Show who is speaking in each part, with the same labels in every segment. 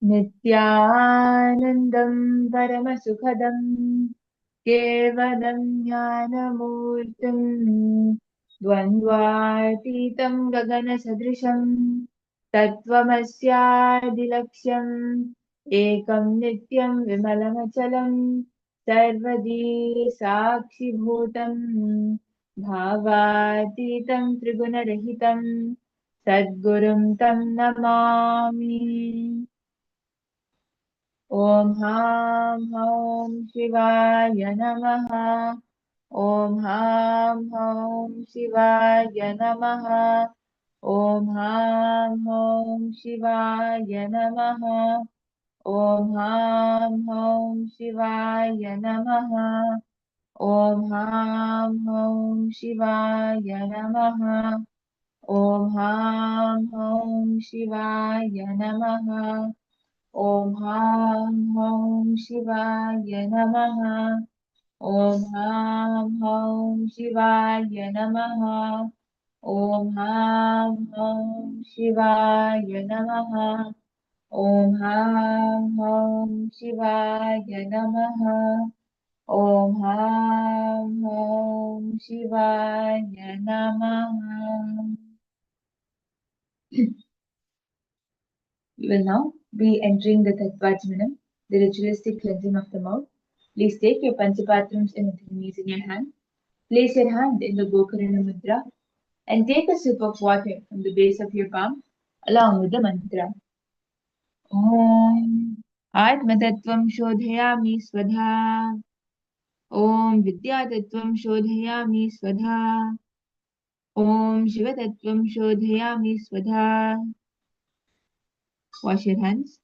Speaker 1: नित्यानन्दं परमसुखदं केवलं ज्ञानमूर्तिं द्वन्द्वातीतं गगनसदृशं तत्त्वमस्यादिलक्ष्यम् एकं नित्यं विमलमचलं सर्वदी साक्षिभूतं भावातीतं त्रिगुणरहितं सद्गुरुं तं नमामि। ॐ हां हौं शिवाय नमः। ॐ हां हौं शिवाय नमः। ॐ हां हौं शिवाय नमः। ॐ हां हौं शिवाय नमः। ॐ हां हौं शिवाय नमः। ॐ हां हौं शिवाय नमः। ॐ हां हौं शिवाय नमः। ॐ हां हौं शिवाय नमः। ॐ हां हौं शिवाय नमः। ॐ हां हौं शिवाय नमः। ॐ हां हौं शिवाय नमः। We will now be entering the Tattvajnanam, the ritualistic cleansing of the mouth. Please take your Panchapatrams and Adhininis in your hand. Place your hand in the Gokarana Mudra and take a sip of water from the base of your palm along with the mantra. Om Atmatattvam Shodhayami Swadha. Om Vidyatattvam Shodhayami Swadha. Om Shivatattvam Shodhayami Swadha. Wash your hands.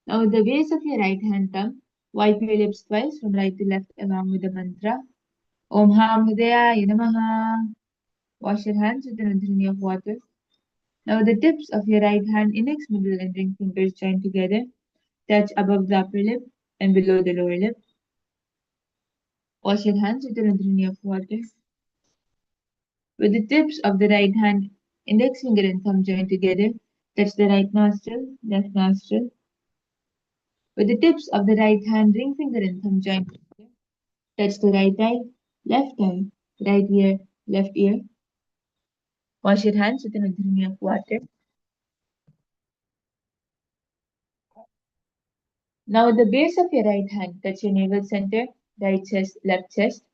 Speaker 1: Now, with the base of your right hand thumb, wipe your lips twice from right to left along with the mantra Om Ham Hridayaya Namaha. Wash your hands with an udhrini of water. Now, with the tips of your right hand, index, middle, and ring fingers join together. Touch above the upper lip and below the lower lip. Wash your hands with an udhrini of water. With the tips of the right hand, index finger and thumb join together. Touch the right nostril, left nostril. With the tips of the right hand, ring finger and thumb join together. Touch the right eye, right ear, left ear. Wash your hands with an udhrini of water. Now, at the base of your right hand, touch your navel center, right chest, left chest.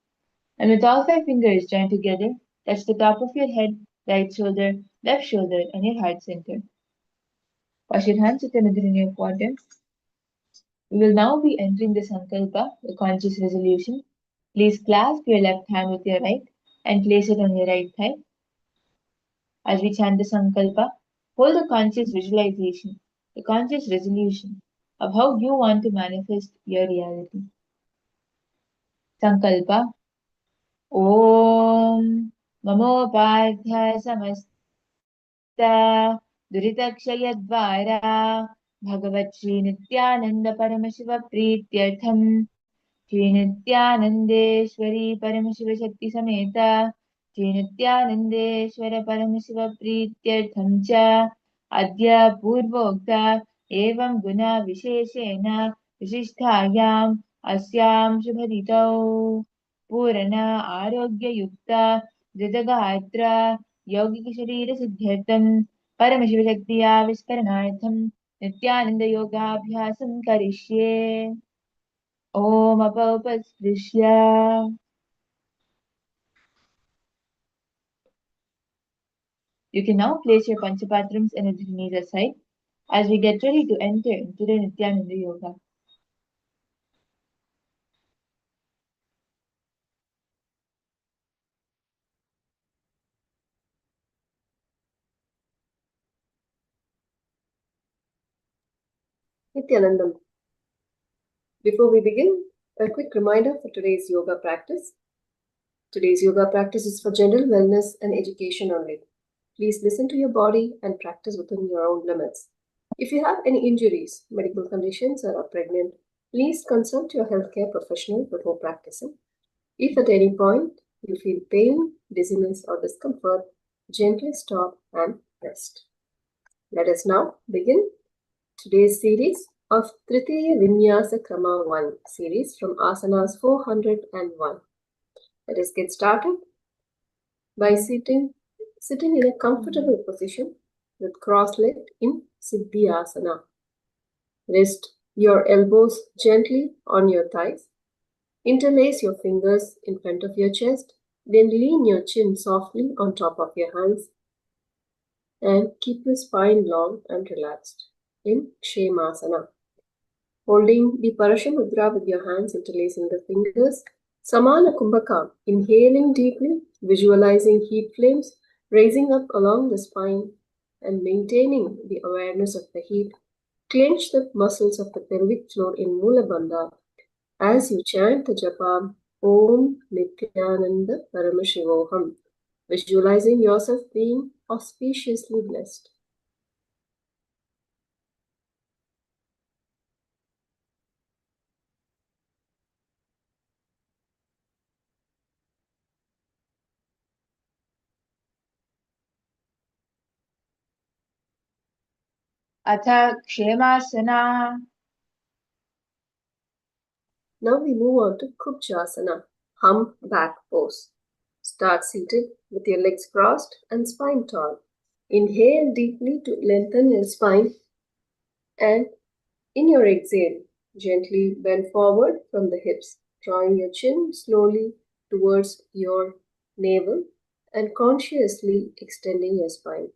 Speaker 1: And with all five fingers joined together, touch the top of your head, right shoulder, left shoulder, and your heart center. Wash your hands with an udhrini of water. We will now be entering the Sankalpa, the conscious resolution. Please clasp your left hand with your right and place it on your right thigh. As we chant the Sankalpa, hold a conscious visualization, a conscious resolution of how you want to manifest your reality. Sankalpa. Om Mamopadhyaya Samasta Duritakshayadvara Bhagavat Shri Nithyananda Paramashiva Prityartham Shri Nithyanandeshwari Paramashiva Shakti Sameta Shri Nithyanandeshwara Paramashiva Prityartham Cha Adya Purvokta Evam Guna Visheshena Vishisthayam Asyam Shubhaditau Purana Arogya Yukta Yogic Sharira Siddhartham Paramashiva Shakti Aviskaranatham Nithyananda Yoga Abhyasam Karishye Om Apaupasprisya. You can now place your Panchapatrams and Adhininis aside as we get ready to enter into the Nithyananda Yoga.
Speaker 2: Nithyanandam. Before we begin, a quick reminder for today's yoga practice. Today's yoga practice is for general wellness and education only. Please listen to your body and practice within your own limits. If you have any injuries, medical conditions, or are pregnant, please consult your healthcare professional before practicing. If at any point you feel pain, dizziness, or discomfort, gently stop and rest. Let us now begin. Today's series of Tritiya Vinyasa Krama 1 series from asanas 401. Let us get started by sitting in a comfortable position with cross-legged in Siddhyasana. Rest your elbows gently on your thighs. Interlace your fingers in front of your chest. Then lean your chin softly on top of your hands and keep your spine long and relaxed in Kshemasana. Holding the Parasha Mudra with your hands interlacing the fingers. Samana Kumbhaka, inhaling deeply, visualizing heat flames raising up along the spine and maintaining the awareness of the heat. Clench the muscles of the pelvic floor in Mula Bandha as you chant the japa Om Nithyananda Paramashivoham, visualizing yourself being auspiciously blessed.
Speaker 1: अथ क्षेमासना.
Speaker 2: Now we move on to Kubjasana, humpback pose. Start seated with your legs crossed and spine tall. Inhale deeply to lengthen your spine and in your exhale, gently bend forward from the hips, drawing your chin slowly towards your navel and consciously extending your spine.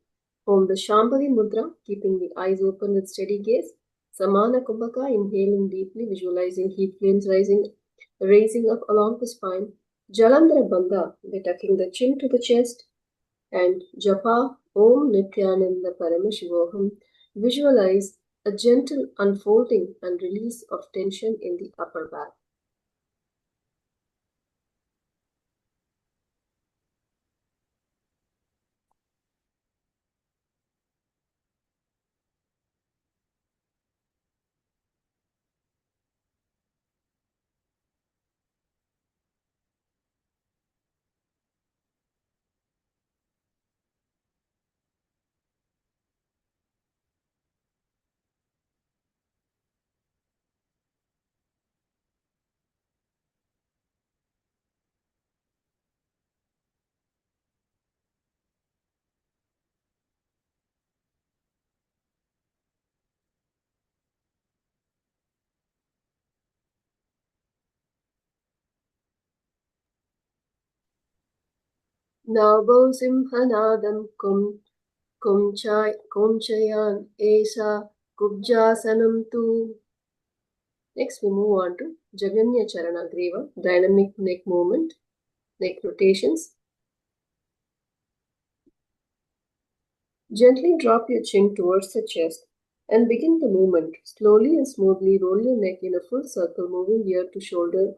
Speaker 2: Hold the Shambhavi Mudra, keeping the eyes open with steady gaze. Samana Kumbhaka, inhaling deeply, visualizing heat flames raising up along the spine. Jalandhara Bandha, by tucking the chin to the chest. And Japa Om Nithyananda Paramashivoham, visualize a gentle unfolding and release of tension in the upper back. Nabo Simhanadam Kumchayan Esa Kubjasanam Tu. Next, we move on to Jaganya Charana Griva, dynamic neck movement, neck rotations. Gently drop your chin towards the chest and begin the movement. Slowly and smoothly roll your neck in a full circle, moving ear to shoulder,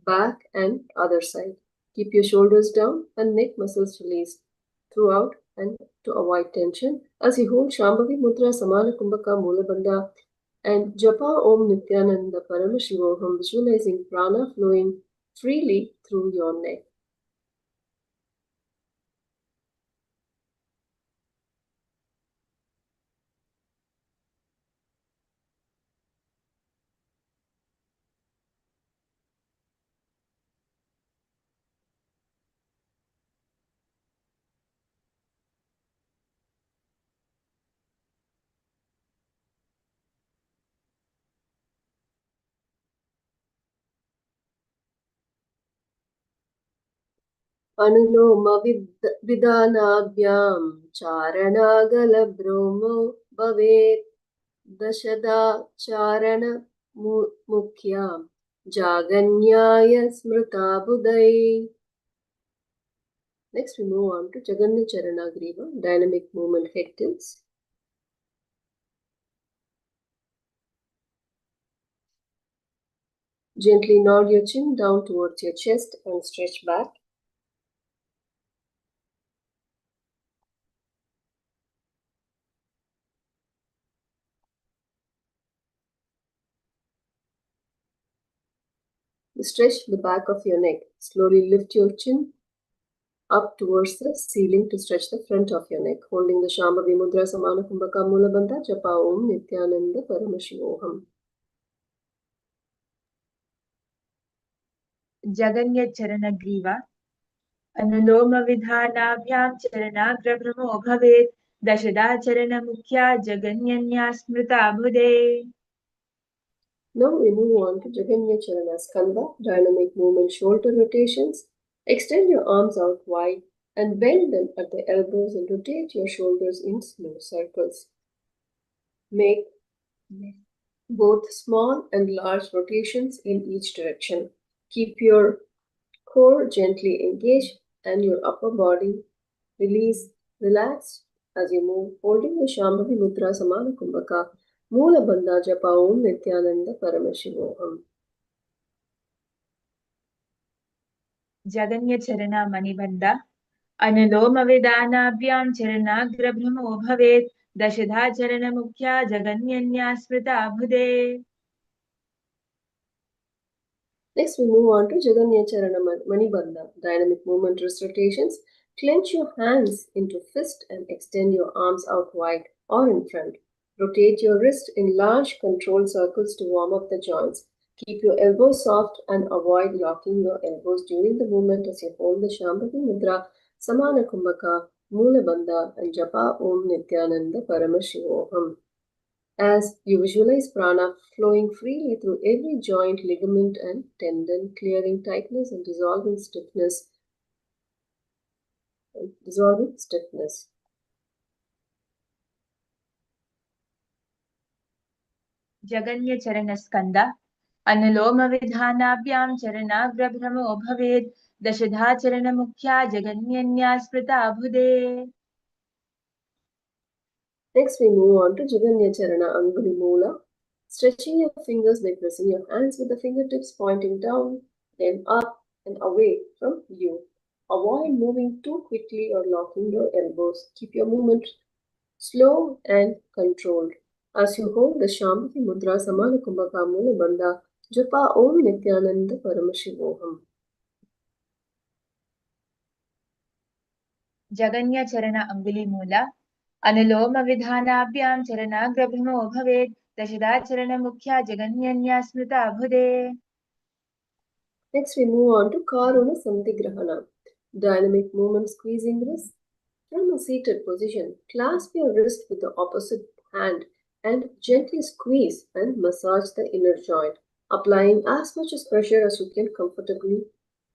Speaker 2: back, and other side. Keep your shoulders down and neck muscles released throughout and to avoid tension. As you hold Shambhavi Mudra, Samana Kumbhaka, Mula Bandha, and Japa Om Nithyananda Paramashivoham, visualizing prana flowing freely through your neck. अनुलोमविधानाभ्यां चारणागलभ्रोमो भवेत् दशदा चारणमुख्यां जागन्याय स्मृता बुधै. Next we move on to Jaganya Charana Griva, dynamic movement head tilts. Gently nod your chin down towards your chest and stretch back. Stretch the back of your neck. Slowly lift your chin up towards the ceiling to stretch the front of your neck, holding the Shambhavi Mudra Samana Kumbhaka Mula Bandha Japa Om Nithyananda Paramashivoham.
Speaker 1: Jaganya Charana Griva Anuloma Vidhanabhyam Charanagrabhramo Bhavet Dashada Charana Mukhya Jaganyanya Smrita Bhude.
Speaker 2: Now we move on to Jaganya Charana Skandha, dynamic movement shoulder rotations. Extend your arms out wide and bend them at the elbows and rotate your shoulders in slow circles. Make both small and large rotations in each direction. Keep your core gently engaged and your upper body relaxed as you move, holding the Shambhavi Mudra Samana Kumbhaka Mula Bandha Japa Om Nithyananda Paramashivoham.
Speaker 1: Jaganya Charana Manibandha Anuloma Vidhanabhyam Charanagrabhramo Bhavet Dashadha Charana Mukhya Jaganyanya Smrita Bhude.
Speaker 2: Next, we move on to Jaganya Charana Manibandha, dynamic movement wrist rotations. Clench your hands into fist and extend your arms out wide or in front. Rotate your wrist in large controlled circles to warm up the joints. Keep your elbows soft and avoid locking your elbows during the movement as you hold the Shambhavi Mudra, Samana Kumbhaka, Mula Bandha, and Japa Om Nithyananda Paramashivoham. As you visualize prana flowing freely through every joint, ligament, and tendon, clearing tightness and dissolving stiffness.
Speaker 1: Jaganya Charana Skandha Anuloma Vidhanabhyam Charanagrabhramo Bhavet Dashadha Charana Mukhya Jaganyanya Smrita Bhude.
Speaker 2: Next, we move on to Jaganya Charana Anguli Mula. Stretching your fingers by pressing your hands with the fingertips pointing down, then up and away from you. Avoid moving too quickly or locking your elbows. Keep your movement slow and controlled. As you hold the Shambhavi Mudra Samana Kumbhaka Mula Bandha, Japa Om Nithyananda Paramashivoham.
Speaker 1: Jaganya Charana Anguli Mula Anuloma Vidhanabhyam Charanagrabhramo Bhavet Dashada Charana Mukhya Jaganyanya Smrita Bhude.
Speaker 2: Next, we move on to Karuna Samtigrahana, dynamic movement squeezing wrist. From a seated position, clasp your wrist with the opposite hand and gently squeeze and massage the inner joint, applying as much as pressure as you can comfortably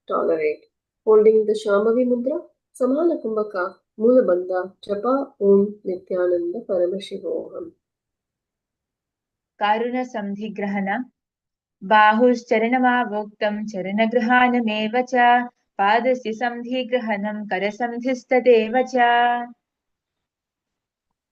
Speaker 2: tolerate. Holding the Shambhavi Mudra, Samana Kumbhaka, Mula Bandha, Japa Om Nithyananda Paramashivoham.
Speaker 1: Karuna Samdhigrahana Bahuश्चरणमावोक्तं चरणगृहाणमेव च पादस्य सन्धिग्रहणं करसन्धिस्तदेव च.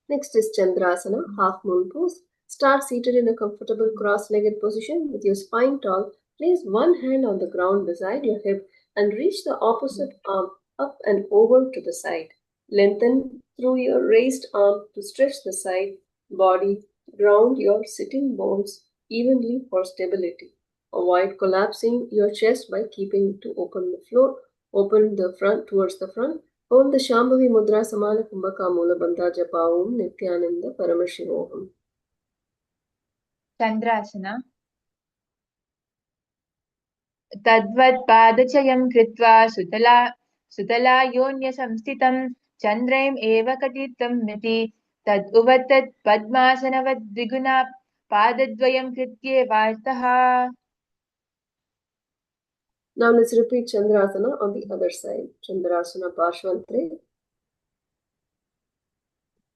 Speaker 2: Next is Chandrasana, half moon pose. Start seated in a comfortable cross-legged position with your spine tall. Place one hand on the ground beside your hip and reach the opposite arm up and over to the side. Lengthen through your raised arm to stretch the side body. Ground your sitting bones evenly for stability. Avoid collapsing your chest by keeping it to open the floor. Open the front towards the front. Hold the Shambhavi Mudra Samana Kumbhaka Mula Bandha Japa Om Nithyananda Paramashivoham.
Speaker 1: Chandrasana Tadvat Padachayam Kritva Sutala Yonya Samstitam Chandraim Eva Katitam Miti Tad Uvatat Padmasanavad Diguna Padadvayam Kritye Vartaha.
Speaker 2: Now let's repeat Chandrasana on the other side. Chandrasana Parshvantre.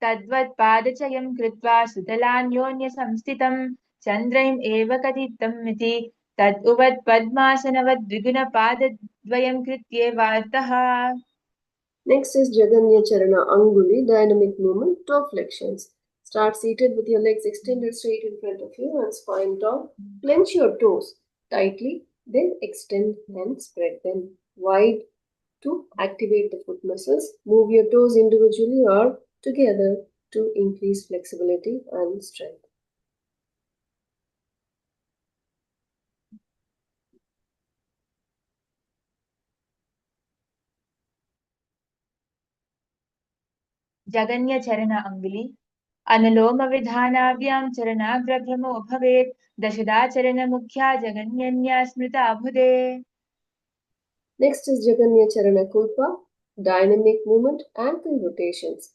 Speaker 1: Tadvat Padachayam Kritva Sutalanyonya Samstitam Chandraim Eva Katitam Miti Tad Uvat Padmasanavad Dviguna Padadvayam Kritye Vartaha.
Speaker 2: Next is Jaganya Charana Anguli, dynamic movement, toe flexions. Start seated with your legs extended straight in front of you and spine tall. Clench your toes tightly, then extend and spread them wide to activate the foot muscles. Move your toes individually or together to increase flexibility and strength.
Speaker 1: जगन्यचरण अङ्गुलि अनुलोमविधानाभ्यां चरणाग्रभ्रमो भवेत् दशदाचरणमुख्या जगन्यन्या स्मृता बुधे.
Speaker 2: Next is Jaganya Charana Kulpa, dynamic movement, ankle rotations.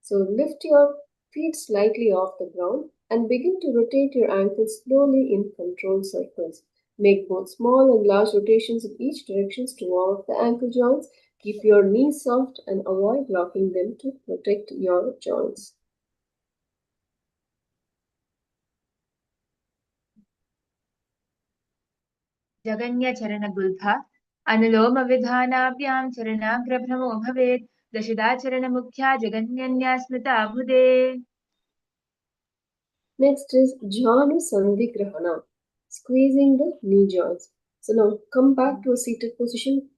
Speaker 2: So lift your feet slightly off the ground and begin to rotate your ankles slowly in controlled circles. Make both small and large rotations in each direction to warm up the ankle joints. Keep your knees soft and avoid locking them to protect your joints.
Speaker 1: जगन्यचरणगुल्फा अनुलोमविधानाभ्यां चरणाग्रभ्रमो भवेत् दशदाचरणमुख्या जगन्यन्या स्मृता बुधे.
Speaker 2: Next is Jhanu Sandhigrahana, squeezing the knee joints. So now come back to a seated position.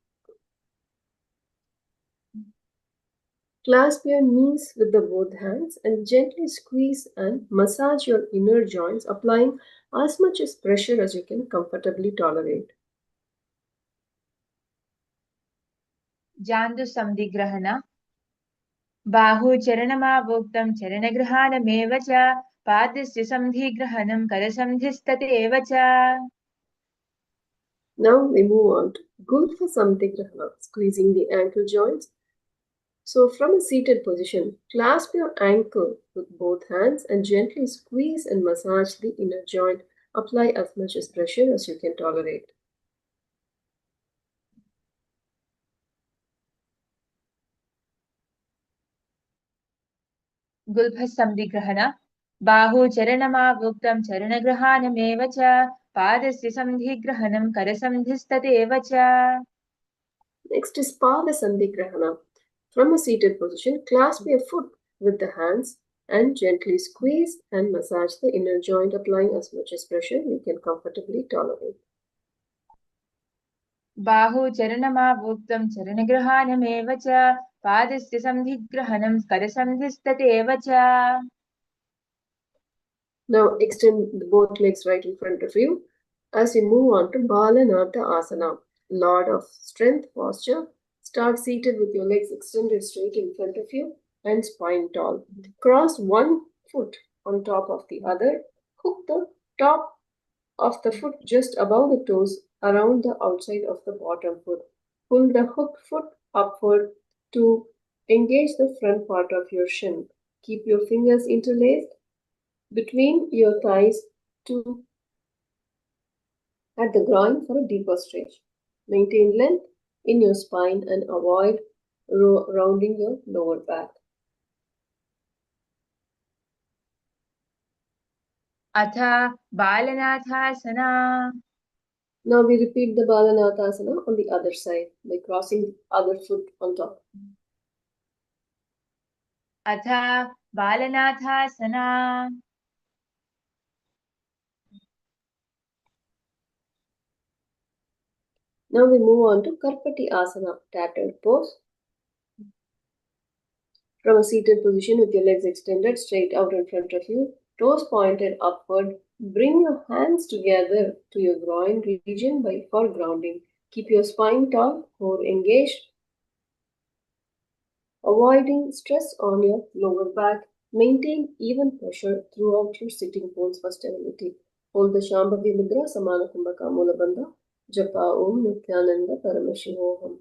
Speaker 2: Clasp your knees with the both hands and gently squeeze and massage your inner joints, applying as much as pressure as you can comfortably tolerate.
Speaker 1: जान्दुसन्धिग्रहण बाहुचरणमावोक्तं चरणगृहाणमेव च पादस्य सन्धिग्रहणं करसन्धिस्तथैव च.
Speaker 2: Now we move on to Gulfa Sandhigrahana, squeezing the ankle joints. So from a seated position, clasp your ankle with both hands and gently squeeze and massage the inner joint. Apply as much as pressure as you can tolerate.
Speaker 1: गुल्फसन्धिग्रहण बाहुचरणमावोक्तं चरणगृहाणमेव च पादस्य सन्धिग्रहणं करसन्धिस्तथैव च.
Speaker 2: Next is Pada Sandhigrahana. From a seated position, clasp your foot with the hands and gently squeeze and massage the inner joint, applying as much as pressure you can comfortably tolerate.
Speaker 1: बाहुचरणमावोक्तं चरणगृहाणमेव च पादस्य सन्धिग्रहणं करसन्धिस्तथैव च.
Speaker 2: Now extend both legs right in front of you as we move on to Balanatha Asana, Lord of Strength posture. Start seated with your legs extended straight in front of you and spine tall. Cross one foot on top of the other. Hook the top of the foot just above the toes around the outside of the bottom foot. Pull the hooked foot upward to engage the front part of your shin. Keep your fingers interlaced between your thighs to at the groin for a deeper stretch. Maintain length in your spine and avoid rounding your lower back.
Speaker 1: अथ बालनाथासना.
Speaker 2: Now we repeat the Balanathasana on the other side by crossing the other foot on top.
Speaker 1: अथ बालनाथासना.
Speaker 2: Now we move on to Karpati Asana, tattered pose. From a seated position with your legs extended straight out in front of you, toes pointed upward, bring your hands together to your groin region for grounding. Keep your spine tall, core engaged, avoiding stress on your lower back. Maintain even pressure throughout your sitting pose for stability. Hold the Shambhavi Mudra, Samana Kumbhaka Mula Bandha, Japa Om Nithyananda Paramashivoham.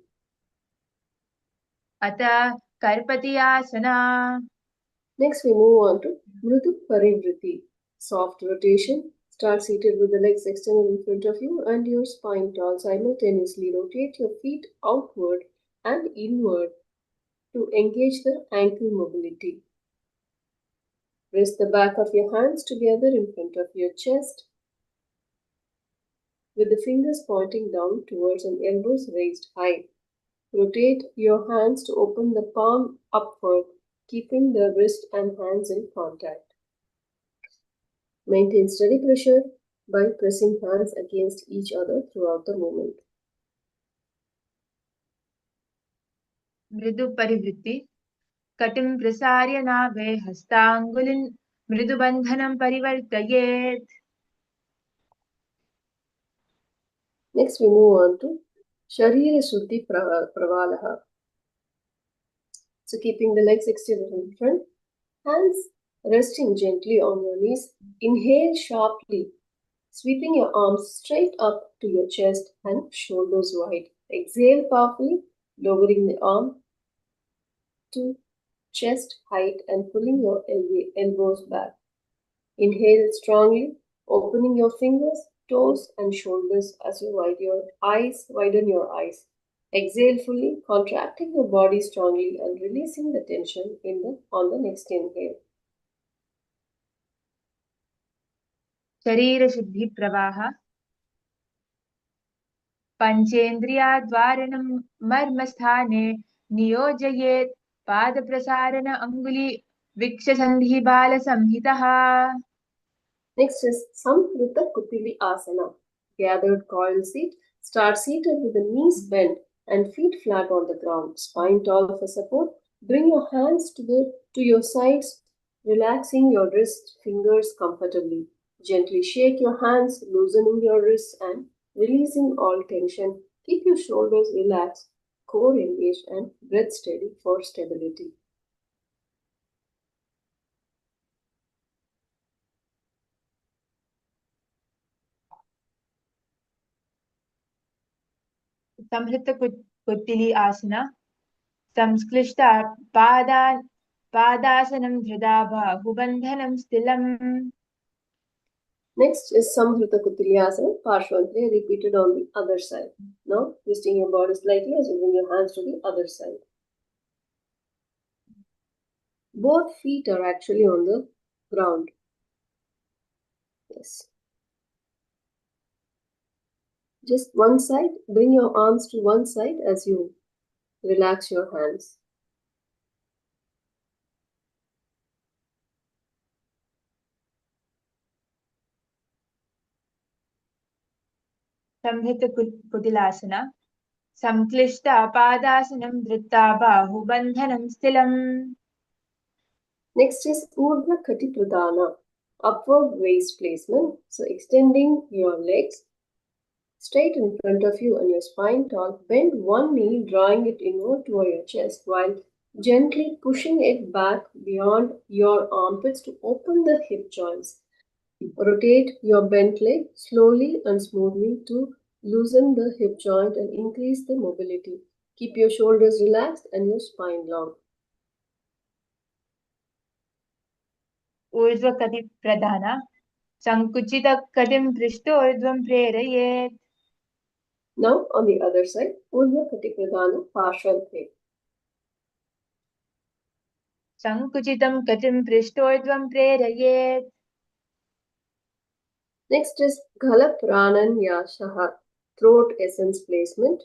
Speaker 1: अथ कर्पतियासना.
Speaker 2: Next, we move on to Mridu Parivriti, soft rotation. Start seated with the legs extended in front of you and your spine tall. Simultaneously rotate your feet outward and inward to engage the ankle mobility. Press the back of your hands together in front of your chest with the fingers pointing down towards and elbows raised high. Rotate your hands to open the palm upward, keeping the wrist and hands in contact. Maintain steady pressure by pressing hands against each other throughout the movement.
Speaker 1: मृदु परिवृत्ति कटिं प्रसार्य नाभे हस्ताङ्गुलिं मृदुबन्धनं परिवर्तयेत्.
Speaker 2: Next, we move on to Sharira Shuddhi Pravalaha. So keeping the legs extended in front, hands resting gently on your knees. Inhale sharply, sweeping your arms straight up to your chest and shoulders wide. Exhale powerfully, lowering the arm to chest height and pulling your elbows back. Inhale strongly, opening your fingers, toes, and shoulders as you widen your eyes. Exhale fully, contracting your body strongly and releasing the tension on the next inhale.
Speaker 1: शरीरशुद्धि प्रवाह पञ्चेन्द्रियाद्वारणं मर्मस्थाने नियोजयेत् पादप्रसारण अङ्गुली विक्षसन्धिबालसंहितः.
Speaker 2: Next is Samkrita Kutili Asana. Gathered coiled seat. Start seated with the knees bent and feet flat on the ground. Spine tall for support. Bring your hands to your sides, relaxing your wrist fingers comfortably. Gently shake your hands, loosening your wrists and releasing all tension. Keep your shoulders relaxed, core engaged and breath steady for stability.
Speaker 1: संहृतकुटिली आसना संश्लिष्ट पादासनं धृता बाहुबन्धनं स्थिलम्.
Speaker 2: Next is Samhrita Kutiliyasana, Parshvantre, repeated on the other side. Now, twisting your body slightly as you bring your hands to the other side. Both feet are actually on the ground. Yes. Just one side, bring your arms to one side as you relax your hands.
Speaker 1: संहृतकुटिलासना संक्लिष्ट पादासनं धृत्वा बाहुबन्धनं स्थिलम्.
Speaker 2: Next is Urdhva Kati Pradhana, upward waist placement. So extending your legs straight in front of you and your spine tall. Bend one knee, drawing it inward toward your chest while gently pushing it back beyond your armpits to open the hip joints. Rotate your bent leg slowly and smoothly to loosen the hip joint and increase the mobility. Keep your shoulders relaxed and your spine long.
Speaker 1: ऊर्ध्वकटिप्रधाना सङ्कुचितकटिं पृष्ठोर्ध्वं प्रेरयेत्.
Speaker 2: Now on the other side, Urdhva Kati Pradhana Parshvantre.
Speaker 1: सङ्कुचितं कटिं पृष्ठोर्ध्वं प्रेरयेत्.
Speaker 2: Next is Ghala Prananyasha, throat essence placement.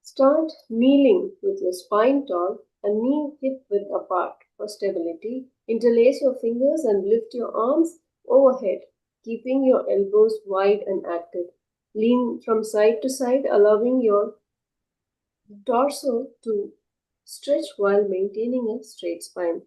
Speaker 2: Start kneeling with your spine tall and knee hip width apart for stability. Interlace your fingers and lift your arms overhead, keeping your elbows wide and active. Lean from side to side, allowing your torso to stretch while maintaining a straight spine.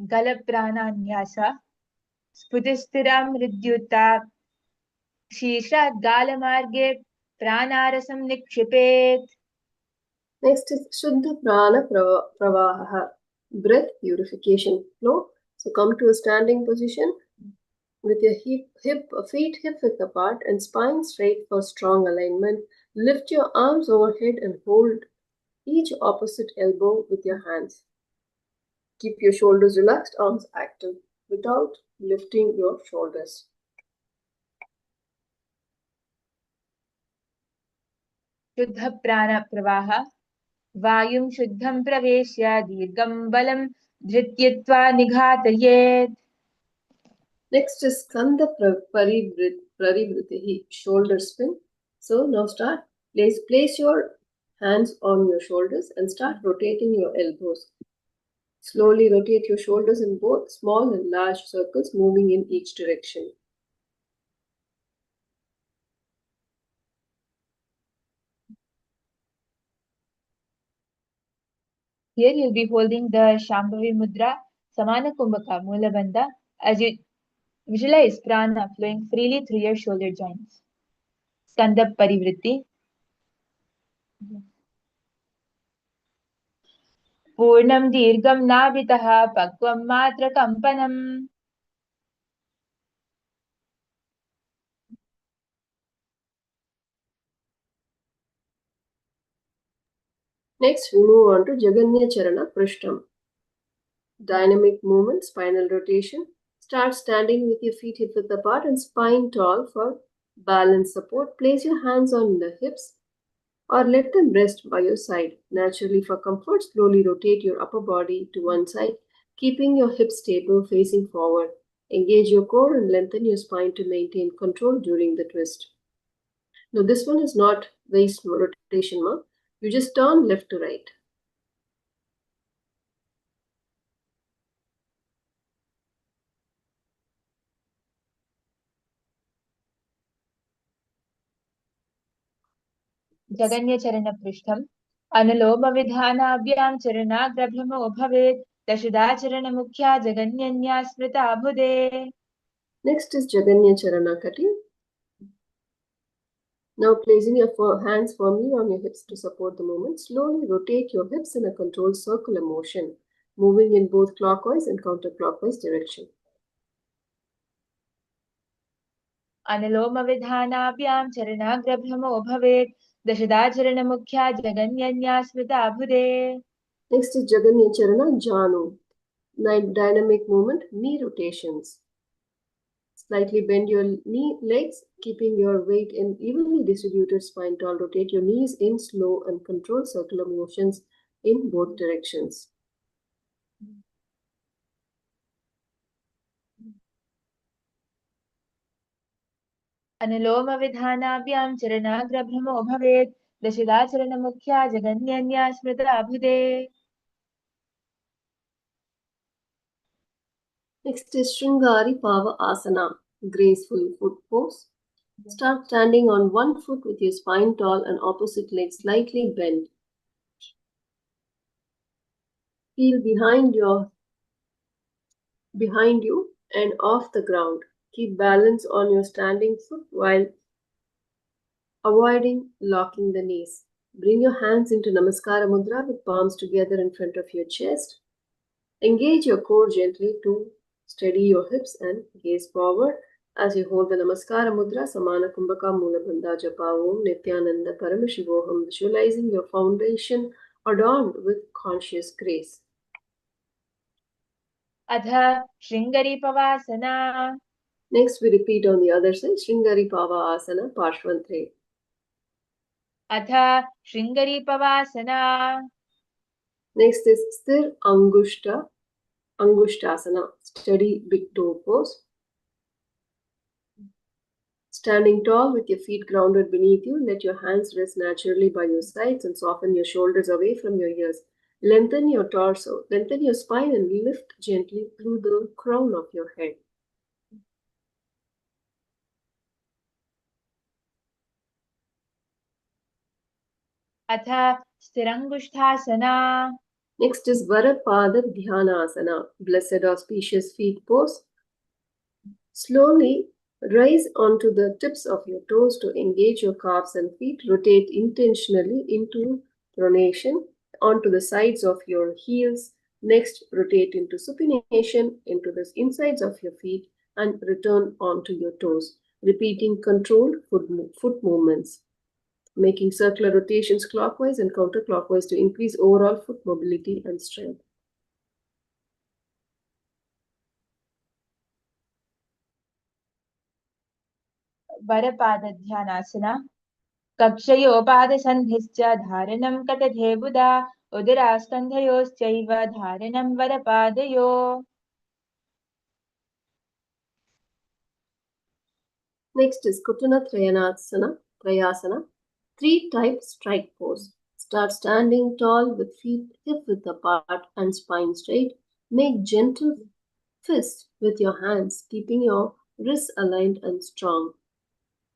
Speaker 1: गलप्राणान्यास स्फुटिस्थिरां हृद्युता शीर्षात् गालमार्गे प्राणारसं निक्षिपेत्.
Speaker 2: Next is Shuddha Prana Pravaha, breath purification flow. So come to a standing position with your feet hip width apart and spine straight for strong alignment. Lift your arms overhead and hold each opposite elbow with your hands. Keep your shoulders relaxed, arms active without lifting your shoulders.
Speaker 1: शुद्ध प्राण प्रवाह वायुं शुद्धं प्रवेश्य दीर्घं बलं धृत्वा निघातयेत्.
Speaker 2: Next is Skandha Parivritihi, shoulder spin. So now start. Place your hands on your shoulders and start rotating your elbows. Slowly rotate your shoulders in both small and large circles, moving in each direction.
Speaker 1: Here you'll be holding the Shambhavi Mudra, Samana Kumbhaka, Mula Bandha, as you visualize prana flowing freely through your shoulder joints. Skanda Parivritti. Purnam Dirgam Nabitaha Pakvam Matra Kampanam.
Speaker 2: Next, we move on to Jaganya Charana Prishtam. Dynamic movement, spinal rotation. Start standing with your feet hip width apart and spine tall for balance support. Place your hands on the hips or let them rest by your side. Naturally, for comfort, slowly rotate your upper body to one side, keeping your hips stable facing forward. Engage your core and lengthen your spine to maintain control during the twist. Now, this one is not waist rotation, ma. You just turn left to right.
Speaker 1: जगन्यचरणपृष्ठम् अनुलोमविधानाभ्यां चरणाग्रभ्रमो भवेत् दशदाचरणमुख्या जगन्यन्या स्मृता बुधे.
Speaker 2: Next is Jaganya Charana Kati. Now placing your hands firmly on your hips to support the movement, slowly rotate your hips in a controlled circular motion, moving in both clockwise and counterclockwise direction.
Speaker 1: अनुलोमविधानाभ्यां चरणाग्रभ्रमो भवेत् दशदाचरणमुख्या जगन्यन्या स्मृता बुधे.
Speaker 2: Next is Jaganya Charana Janu. Dynamic movement, knee rotations. Slightly bend your legs, keeping your weight in evenly distributed spine tall. Rotate your knees in slow and controlled circular motions in both directions.
Speaker 1: अनुलोमविधानाभ्यां चरणाग्रभ्रमो भवेत् दशदाचरणमुख्या जगन्यन्या स्मृता बुधे.
Speaker 2: Next is Shringari Pava Asana, graceful foot pose. Start standing on one foot with your spine tall and opposite leg slightly bent. Heel behind you and off the ground. Keep balance on your standing foot while avoiding locking the knees. Bring your hands into Namaskara Mudra with palms together in front of your chest. Engage your core gently to steady your hips and gaze forward as you hold the Namaskara Mudra, Samana Kumbhaka Mula Bandha Japa Om Nithyananda Paramashivoham, visualizing your foundation adorned with conscious grace.
Speaker 1: Adha Shringari Pavasana.
Speaker 2: Next, we repeat on the other side, Shringari Pava Asana, Parshvantre.
Speaker 1: Adha Shringari Pavasana.
Speaker 2: Next is Sthir Angushtasana, steady big toe pose. Standing tall with your feet grounded beneath you, let your hands rest naturally by your sides and soften your shoulders away from your ears. Lengthen your torso, lengthen your spine and lift gently through the crown of your head.
Speaker 1: Atha Stirangushthasana.
Speaker 2: Next is Varapada Dhyanasana, blessed auspicious feet pose. Slowly rise onto the tips of your toes to engage your calves and feet. Rotate intentionally into pronation onto the sides of your heels. Next, rotate into supination into the insides of your feet and return onto your toes, repeating controlled foot movements, making circular rotations clockwise and counterclockwise to increase overall foot mobility and strength.
Speaker 1: Varapadadhyanasana. कक्षयोपादसन्धिश्च धारणं कटधे बुधा उदरास्कन्धयोश्चैव धारणं वरपादयो.
Speaker 2: Next is Kutana Trayasana, three-type strike pose. Start standing tall with feet hip width apart and spine straight. Make gentle fists with your hands, keeping your wrists aligned and strong.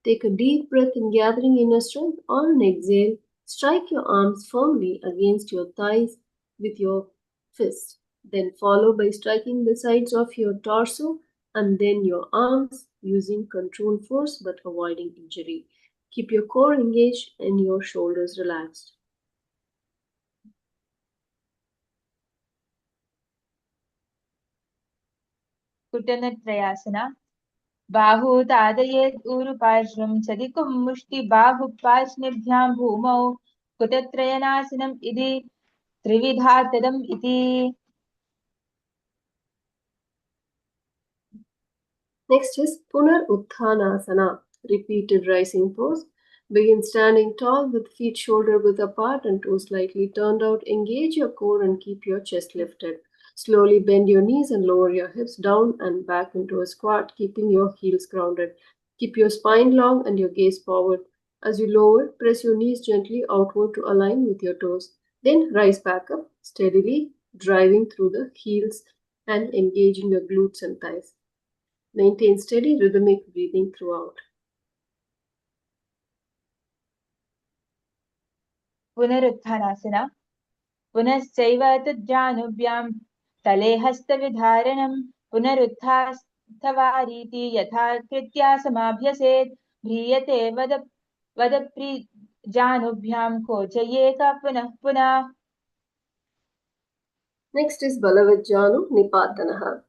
Speaker 2: Take a deep breath in gathering inner strength. On an exhale, strike your arms firmly against your thighs. with your fist. Then follow by striking the sides of your torso and then your arms using controlled force but avoiding injury. Keep your core engaged and your shoulders relaxed.
Speaker 1: कुटनत्रयासना बाहू तादयेत् ऊरुपार्श्वं सदिकुं मुष्टिबाहुपार्श्वभ्यां भूमौ कुटत्रयनासनम् इति त्रिविधा तदम् इति.
Speaker 2: Next is Punar Utthanasana, repeated rising pose. Begin standing tall with feet shoulder width apart and toes slightly turned out. Engage your core and keep your chest lifted. Slowly bend your knees and lower your hips down and back into a squat, keeping your heels grounded. Keep your spine long and your gaze forward. As you lower, press your knees gently outward to align with your toes. Then rise back up, steadily driving through the heels and engaging your glutes and thighs. Maintain steady rhythmic breathing throughout.
Speaker 1: पुनरुत्थानासना पुनश्चैव तज्जानुभ्यां तले हस्तविधारणं पुनरुत्थास्थवारीति यथा कृत्या समाभ्यसेत् ह्रियते वदप्रिजानुभ्यां कोचयेक पुनः पुनः.
Speaker 2: Next is Balavajjanu Nipatanaha.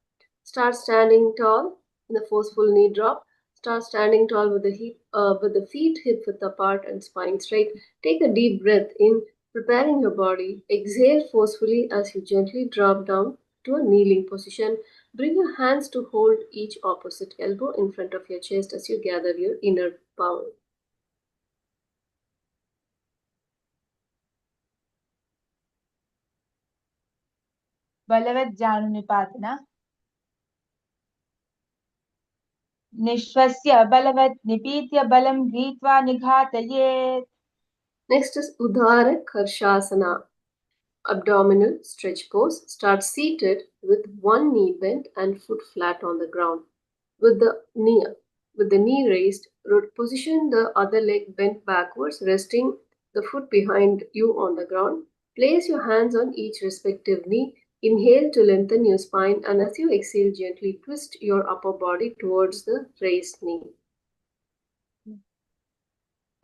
Speaker 2: Start standing tall in a forceful knee drop. Start standing tall with the feet hip width apart and spine straight. Take a deep breath in, preparing your body. Exhale forcefully as you gently drop down to a kneeling position. Bring your hands to hold each opposite elbow in front of your chest as you gather your inner power.
Speaker 1: बलवज्जानुनिपातना निःश्वस्य बलवत् निपीत्य बलं गृहीत्वा निघातयेत्.
Speaker 2: Next is Udhara Karshasana, abdominal stretch pose. Start seated with one knee bent and foot flat on the ground. With the knee raised, position the other leg bent backwards, resting the foot behind you on the ground. Place your hands on each respective knee. Inhale to lengthen your spine, and as you exhale, gently twist your upper body towards the raised knee.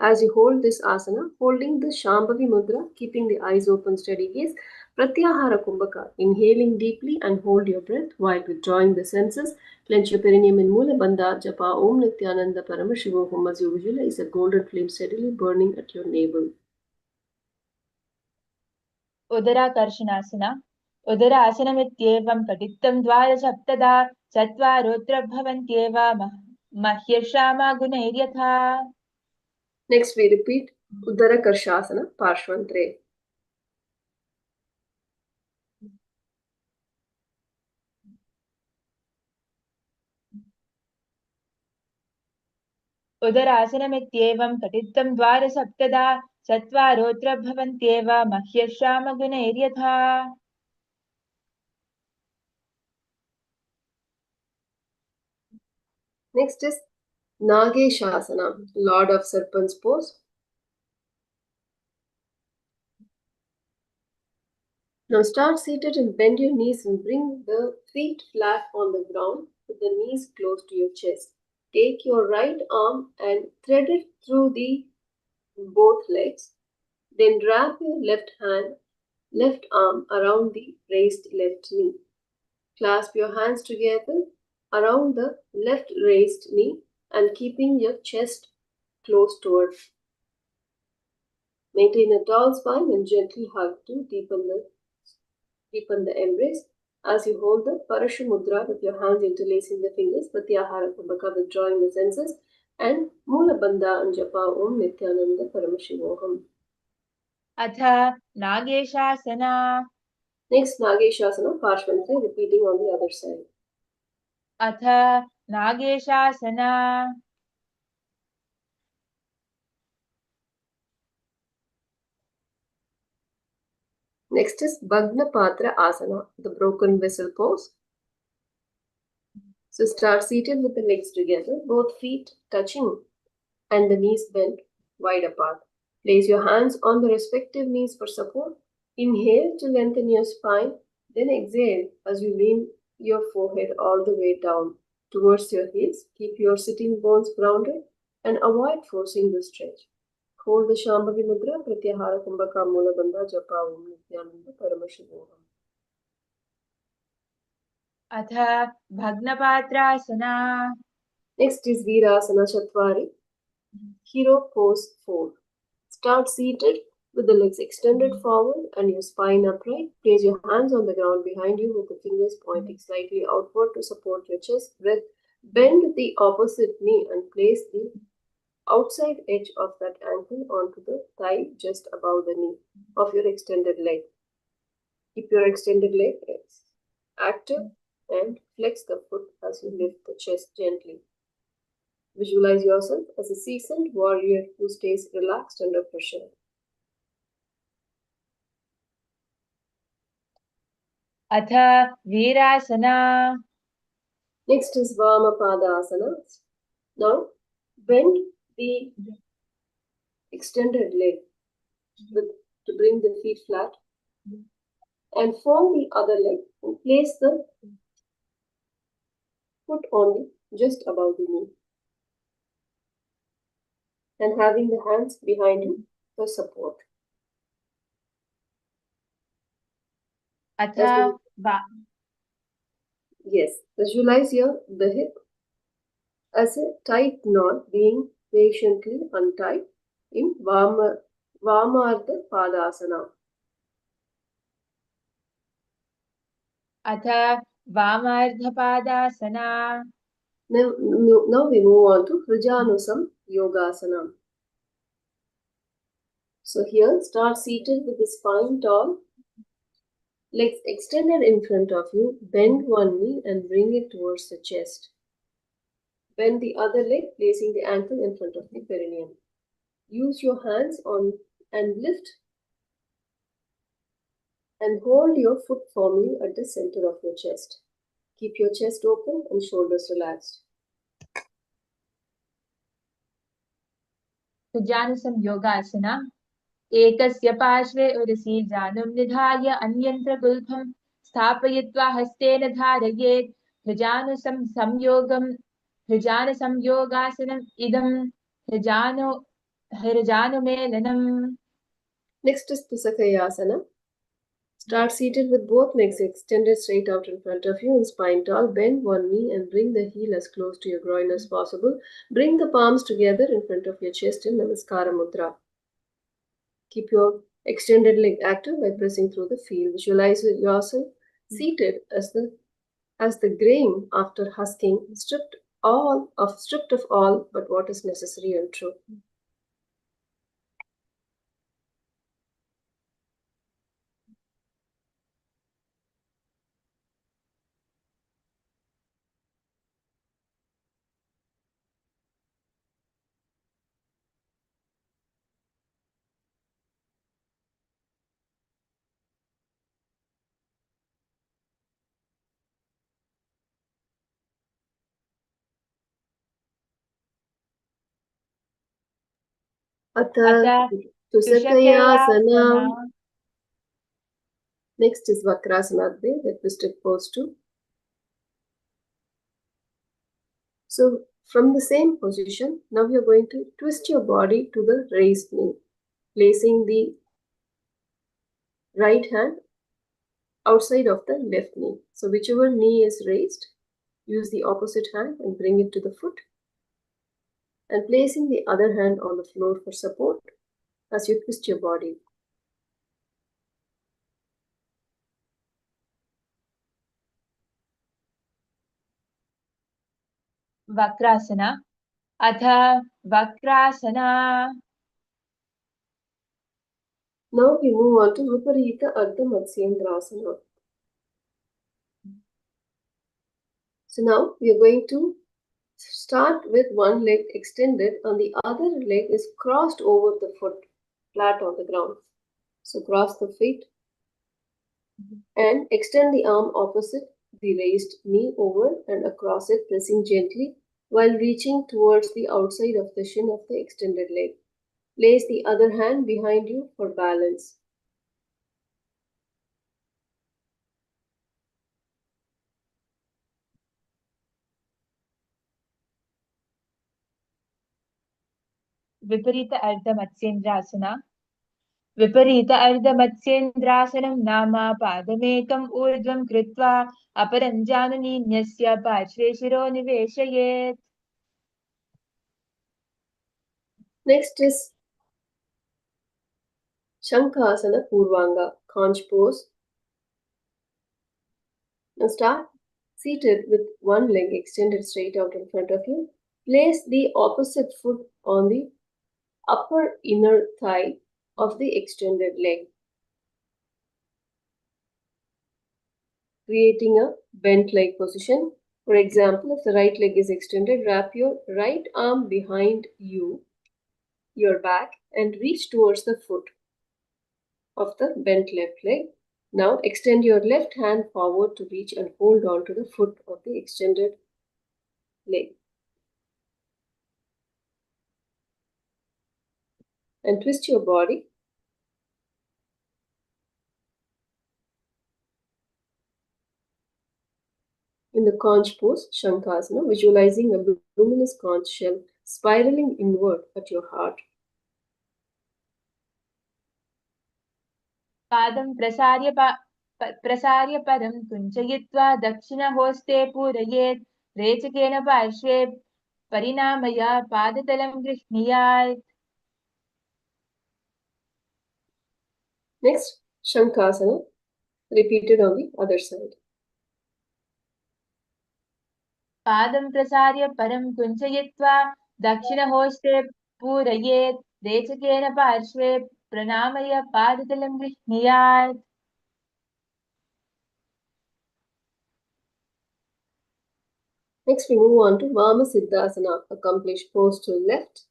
Speaker 2: As you hold this asana, holding the Shambhavi Mudra, keeping the eyes open, steady gaze, Pratyahara Kumbhaka, inhaling deeply and hold your breath while withdrawing the senses. Clench your perineum in Mula Bandha, Japa Om Nithyananda Paramashivoham as you visualize a golden flame steadily burning at your navel.
Speaker 1: उदराकर्षणासना उदरासनमित्येवं पठितं द्वादशसप्तदा चत्वारोऽत्र भवन्त्येव मह्यर्षामा गुणैर्यथा.
Speaker 2: Next we repeat Uddara Karshasana Parshvantre.
Speaker 1: उदरासनमित्येवं पठितं द्वादशसप्तदा चत्वारोऽत्र भवन्त्येव मह्यर्षामा गुणैर्यथा.
Speaker 2: Next is Nageshasana, Lord of Serpents pose. Now start seated and bend your knees and bring the feet flat on the ground with the knees close to your chest. Take your right arm and thread it through both legs. Then wrap your left arm around the raised left knee. Clasp your hands together around the left raised knee and keeping your chest close towards. Maintain a tall spine and gently hug to deepen the embrace. As you hold the Parashu Mudra with your hands interlacing the fingers, Pratyahara Kumbhaka withdrawing the senses, and Mula Bandha and Japa Om Nithyananda Paramashivoham.
Speaker 1: अथ नागेशासना.
Speaker 2: Next, Nageshasana Parshvantre, repeating on the other side.
Speaker 1: अथ नागेशासना.
Speaker 2: Next is Bhagna Patra Asana, the broken vessel pose. So start seated with the legs together, both feet touching and the knees bent wide apart. Place your hands on the respective knees for support. Inhale to lengthen your spine, then exhale as you lean your forehead all the way down towards your heels. Keep your sitting bones grounded and avoid forcing the stretch. Hold the Shambhavi Mudra, Pratyahara Kumbhaka Mula Bandha Japa Om Nithyananda Paramashivoham.
Speaker 1: अथ भग्नपात्रासना.
Speaker 2: Next is Virasana Chatvari, Hero Pose 4. Start seated with the legs extended forward and your spine upright. Place your hands on the ground behind you with the fingers pointing slightly outward to support your chest. Breath. Bend the opposite knee and place the outside edge of that ankle onto the thigh just above the knee of your extended leg. Keep your extended leg active and flex the foot as you lift the chest gently. Visualize yourself as a seasoned warrior who stays relaxed under pressure.
Speaker 1: अथ वीरासना.
Speaker 2: Next is Vamapada asanas. Now, bend the extended leg to bring the feet flat and fold the other leg and place the foot on just above the knee and having the hands behind you for support.
Speaker 1: अथ
Speaker 2: Yes, visualize the hip as a tight knot being patiently untied in Vamartha Padasana.
Speaker 1: अथ वामार्धपादासना.
Speaker 2: Now we move on to Rejuvenate Yogasana. So here, start seated with the spine tall, legs extended in front of you. Bend one knee and bring it towards the chest. Bend the other leg, placing the ankle in front of the perineum. Use your hands on and lift and hold your foot firmly at the center of your chest. Keep your chest open and shoulders relaxed.
Speaker 1: Janusam Yogasana. एकस्य पार्श्वे उरसी जानुं निधाय अन्यत्र गुल्फं स्थापयित्वा हस्तेन धारयेत्. हृजानुसंयोगासनम् इदं हृजानुमेलनम्.
Speaker 2: Next is Pusakayasana. Start seated with both legs extended straight out in front of you and spine tall. Bend one knee and bring the heel as close to your groin as possible. Bring the palms together in front of your chest in Namaskara Mudra. Keep your extended leg active by pressing through the field. Visualize yourself seated as the grain after husking, stripped of all but what is necessary and true. Atha Tusakayasana. Next is Vakrasana, the twisted pose 2. So from the same position, now you're going to twist your body to the raised knee, placing the right hand outside of the left knee. So whichever knee is raised, use the opposite hand and bring it to the foot, and placing the other hand on the floor for support as you twist your body.
Speaker 1: Vakrasana. Atha Vakrasana.
Speaker 2: Now we move on to Viparita Ardha Matsyendrasana. So now we are going to start with one leg extended and the other leg is crossed over the foot, flat on the ground. So cross the feet and extend the arm opposite the raised knee over and across it, pressing gently while reaching towards the outside of the shin of the extended leg. Place the other hand behind you for balance.
Speaker 1: विपरीत अर्धमत्स्येन्द्रासना विपरीत अर्धमत्स्येन्द्रासनं नाम पादमेकम् ऊर्ध्वं कृत्वा अपरं जानुनीन्यस्य पार्श्वे शिरो निवेशयेत्.
Speaker 2: Next is Shankasana Purvanga, conch pose. Now start seated with one leg extended straight out in front of you. Place the opposite foot on the upper inner thigh of the extended leg, creating a bent leg position. For example, if the right leg is extended, wrap your right arm behind you, your back, and reach towards the foot of the bent left leg. Now extend your left hand forward to reach and hold on to the foot of the extended leg. And twist your body. In the conch pose, Shankasana, visualizing a luminous conch shell spiraling inward at your heart.
Speaker 1: पादं प्रसार्य परं कुञ्चयित्वा दक्षिणहस्ते पूरयेत्. रेचकेन पार्श्वे परिणामय पादतलं गृह्णीयात्.
Speaker 2: Next, Shankasana, repeated on the other side.
Speaker 1: पादं प्रसार्य परं कुञ्चयित्वा दक्षिणहस्ते पूरयेत्. रेचकेन पार्श्वे प्रणामय पादतलं गृह्णीयात्.
Speaker 2: Next, we move on to Vama Siddhasana, accomplished pose to left.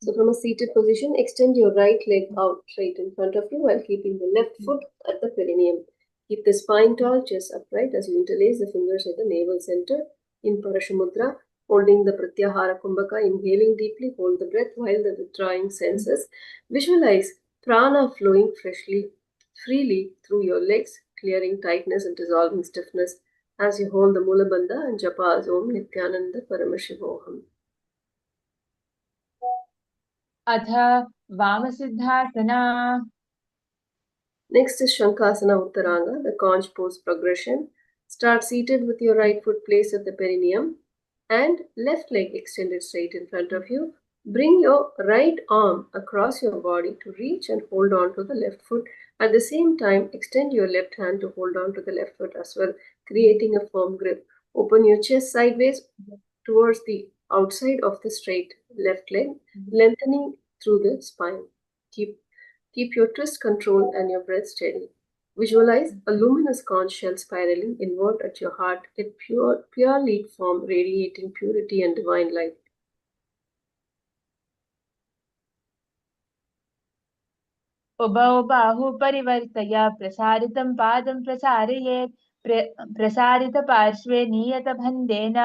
Speaker 2: So from a seated position, extend your right leg out straight in front of you while keeping the left foot at the perineum. Keep the spine tall, chest upright as you interlace the fingers at the navel center in Parashamudra, holding the Pratyahara Kumbhaka, inhaling deeply, hold the breath while the withdrawing senses. Visualize prana flowing freely through your legs, clearing tightness and dissolving stiffness as you hold the Mula Bandha and japa as Om Nithyananda Paramashivoham.
Speaker 1: अथ वामसिद्धासना.
Speaker 2: Next is Shankasana Uttaranga, the conch pose progression. Start seated with your right foot placed at the perineum and left leg extended straight in front of you. Bring your right arm across your body to reach and hold on to the left foot. At the same time, extend your left hand to hold on to the left foot as well, creating a firm grip. Open your chest sideways towards the outside of the straight left leg, lengthening through the spine. Keep your twist control and your breath steady. Visualize a luminous conch shell spiraling inward at your heart, a pure lead form radiating purity and divine light.
Speaker 1: उभौ बाहु परिवर्तय प्रसारितं पादं प्रसारयेत्. प्रसारितपार्श्वे नियतबन्धेन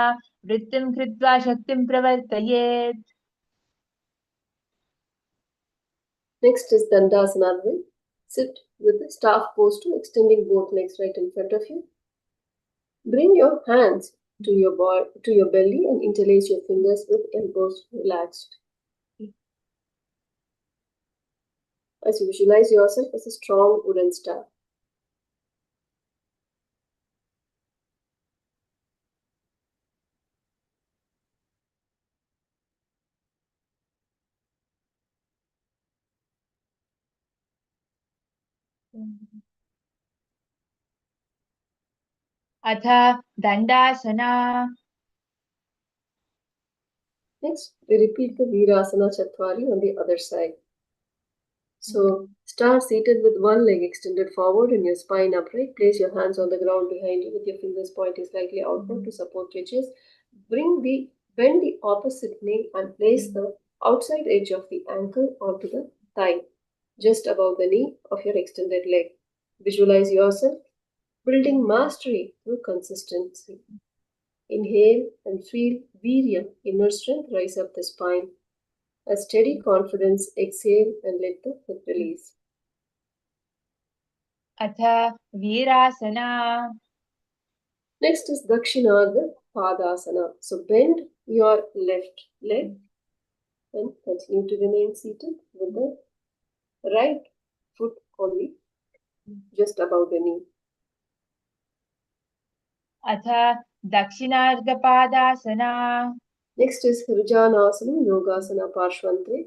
Speaker 1: वृत्तिं कृत्वा शक्तिं प्रवर्तयेत्.
Speaker 2: Next is Dandasana. Sit with the staff pose to extending both legs right in front of you. Bring your hands to your belly and interlace your fingers with elbows relaxed. As you visualize yourself as a strong wooden staff.
Speaker 1: अथ दण्डासना.
Speaker 2: Next, we repeat the Virasana Chatwari on the other side. So, start seated with one leg extended forward and your spine upright. Place your hands on the ground behind you with your fingers pointing slightly outward to support your chest. Bend the opposite knee and place the outside edge of the ankle onto the thigh, just above the knee of your extended leg. Visualize yourself building mastery through consistency. Inhale and feel virya, inner strength, rise up the spine. A steady confidence, exhale and let the hip release.
Speaker 1: अथ वीरासना.
Speaker 2: Next is Dakshinadha Padasana. So bend your left leg And continue to remain seated with the right foot only just above the knee.
Speaker 1: अथ दक्षिणार्धपादासना.
Speaker 2: Next is Hrijanasana, Yogasana, Parshvantre.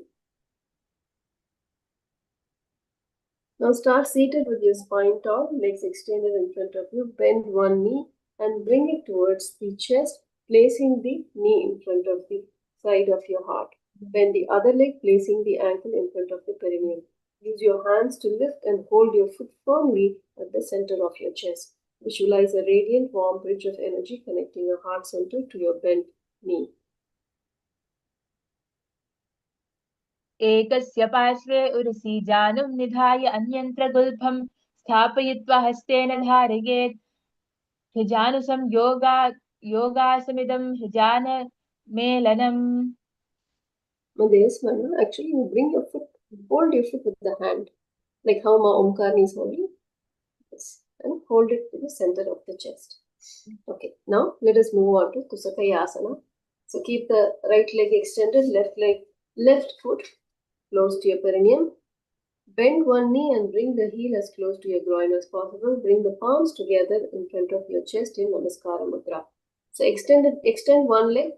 Speaker 2: Now start seated with your spine tall, legs extended in front of you. Bend one knee and bring it towards the chest, placing the knee in front of the side of your heart. Bend the other leg, placing the ankle in front of the perineum. Use your hands to lift and hold your foot firmly at the center of your chest. Visualize a radiant, warm bridge of energy connecting your heart center to your bent knee.
Speaker 1: एकस्य पार्श्वे उरसी जानुं निधाय अन्यत्र गुल्फं स्थापयित्वा हस्तेन धारयेत्. हृजानुसं योगासमिदं हृजानमेलनम्.
Speaker 2: Mandesmana, actually you bring your foot, hold your foot with the hand, like how Ma Omkarni is holding. Yes, and hold it to the center of the chest. Okay, now let us move on to Kusakayasana. So keep the right leg extended, left foot close to your perineum. Bend one knee and bring the heel as close to your groin as possible. Bring the palms together in front of your chest in Namaskara Mudra. So extend one leg,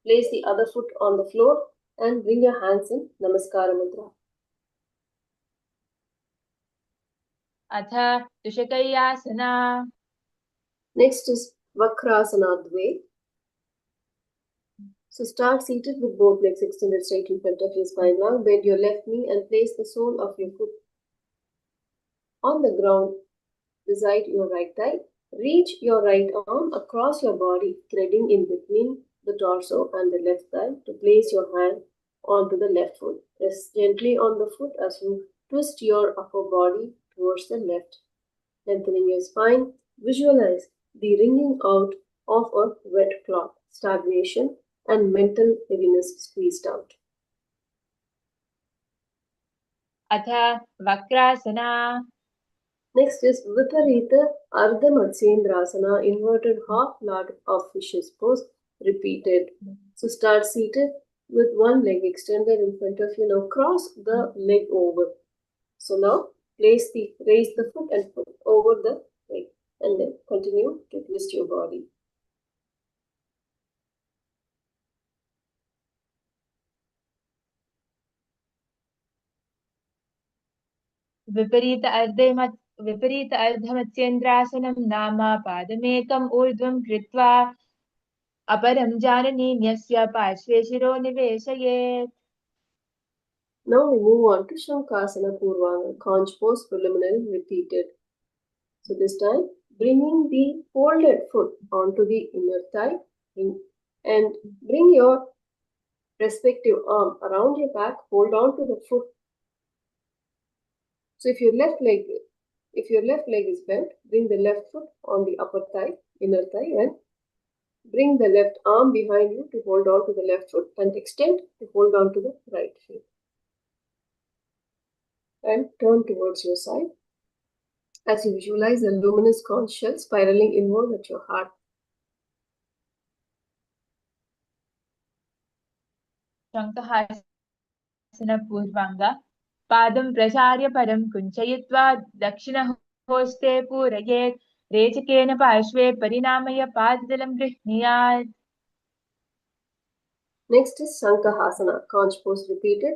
Speaker 2: place the other foot on the floor and bring your hands in Namaskara Mudra.
Speaker 1: अथ तुषकय्यासना.
Speaker 2: Next is Vakrasana Dve. So start seated with both legs extended straight in front of your spine. Now bend your left knee and place the sole of your foot on the ground beside your right thigh. Reach your right arm across your body, threading in between the torso and the left thigh to place your hand onto the left foot. Press gently on the foot as you twist your upper body towards the left. Lengthening your spine, visualize the wringing out of a wet cloth, stagnation, and mental heaviness squeezed out.
Speaker 1: अथ वक्रासना.
Speaker 2: Next is Viparita Ardha Matsyendrasana, inverted half lard of fishes pose, repeated. So start seated with one leg extended in front of you. Now cross the leg over. So now raise the foot and put over the leg, and then continue to twist your body.
Speaker 1: विपरीत अर्धमत्स्येन्द्रासनं नाम पादमेकम् ऊर्ध्वं कृत्वा अपरं जाननीन्यस्य पार्श्वे शिरो निवेशयेत्.
Speaker 2: Now we move on to Shankasana Purvanga, conch pose preliminary repeated. So this time, bringing the folded foot onto the inner thigh and bring your respective arm around your back, hold on to the foot. So if your left leg is bent, bring the left foot on the upper thigh, inner thigh, and bring the left arm behind you to hold on to the left foot and extend to hold on to the right foot. And turn towards your side as you visualize a luminous conch shell spiraling inward at your heart.
Speaker 1: शङ्खहासन पूर्वाङ्ग. पादं प्रसार्य परं कुञ्चयित्वा दक्षिणहस्ते पूरयेत्. रेचकेन पार्श्वे परिणामय पादतलं गृह्णीयात्.
Speaker 2: Next is Shankahasana, conch pose repeated.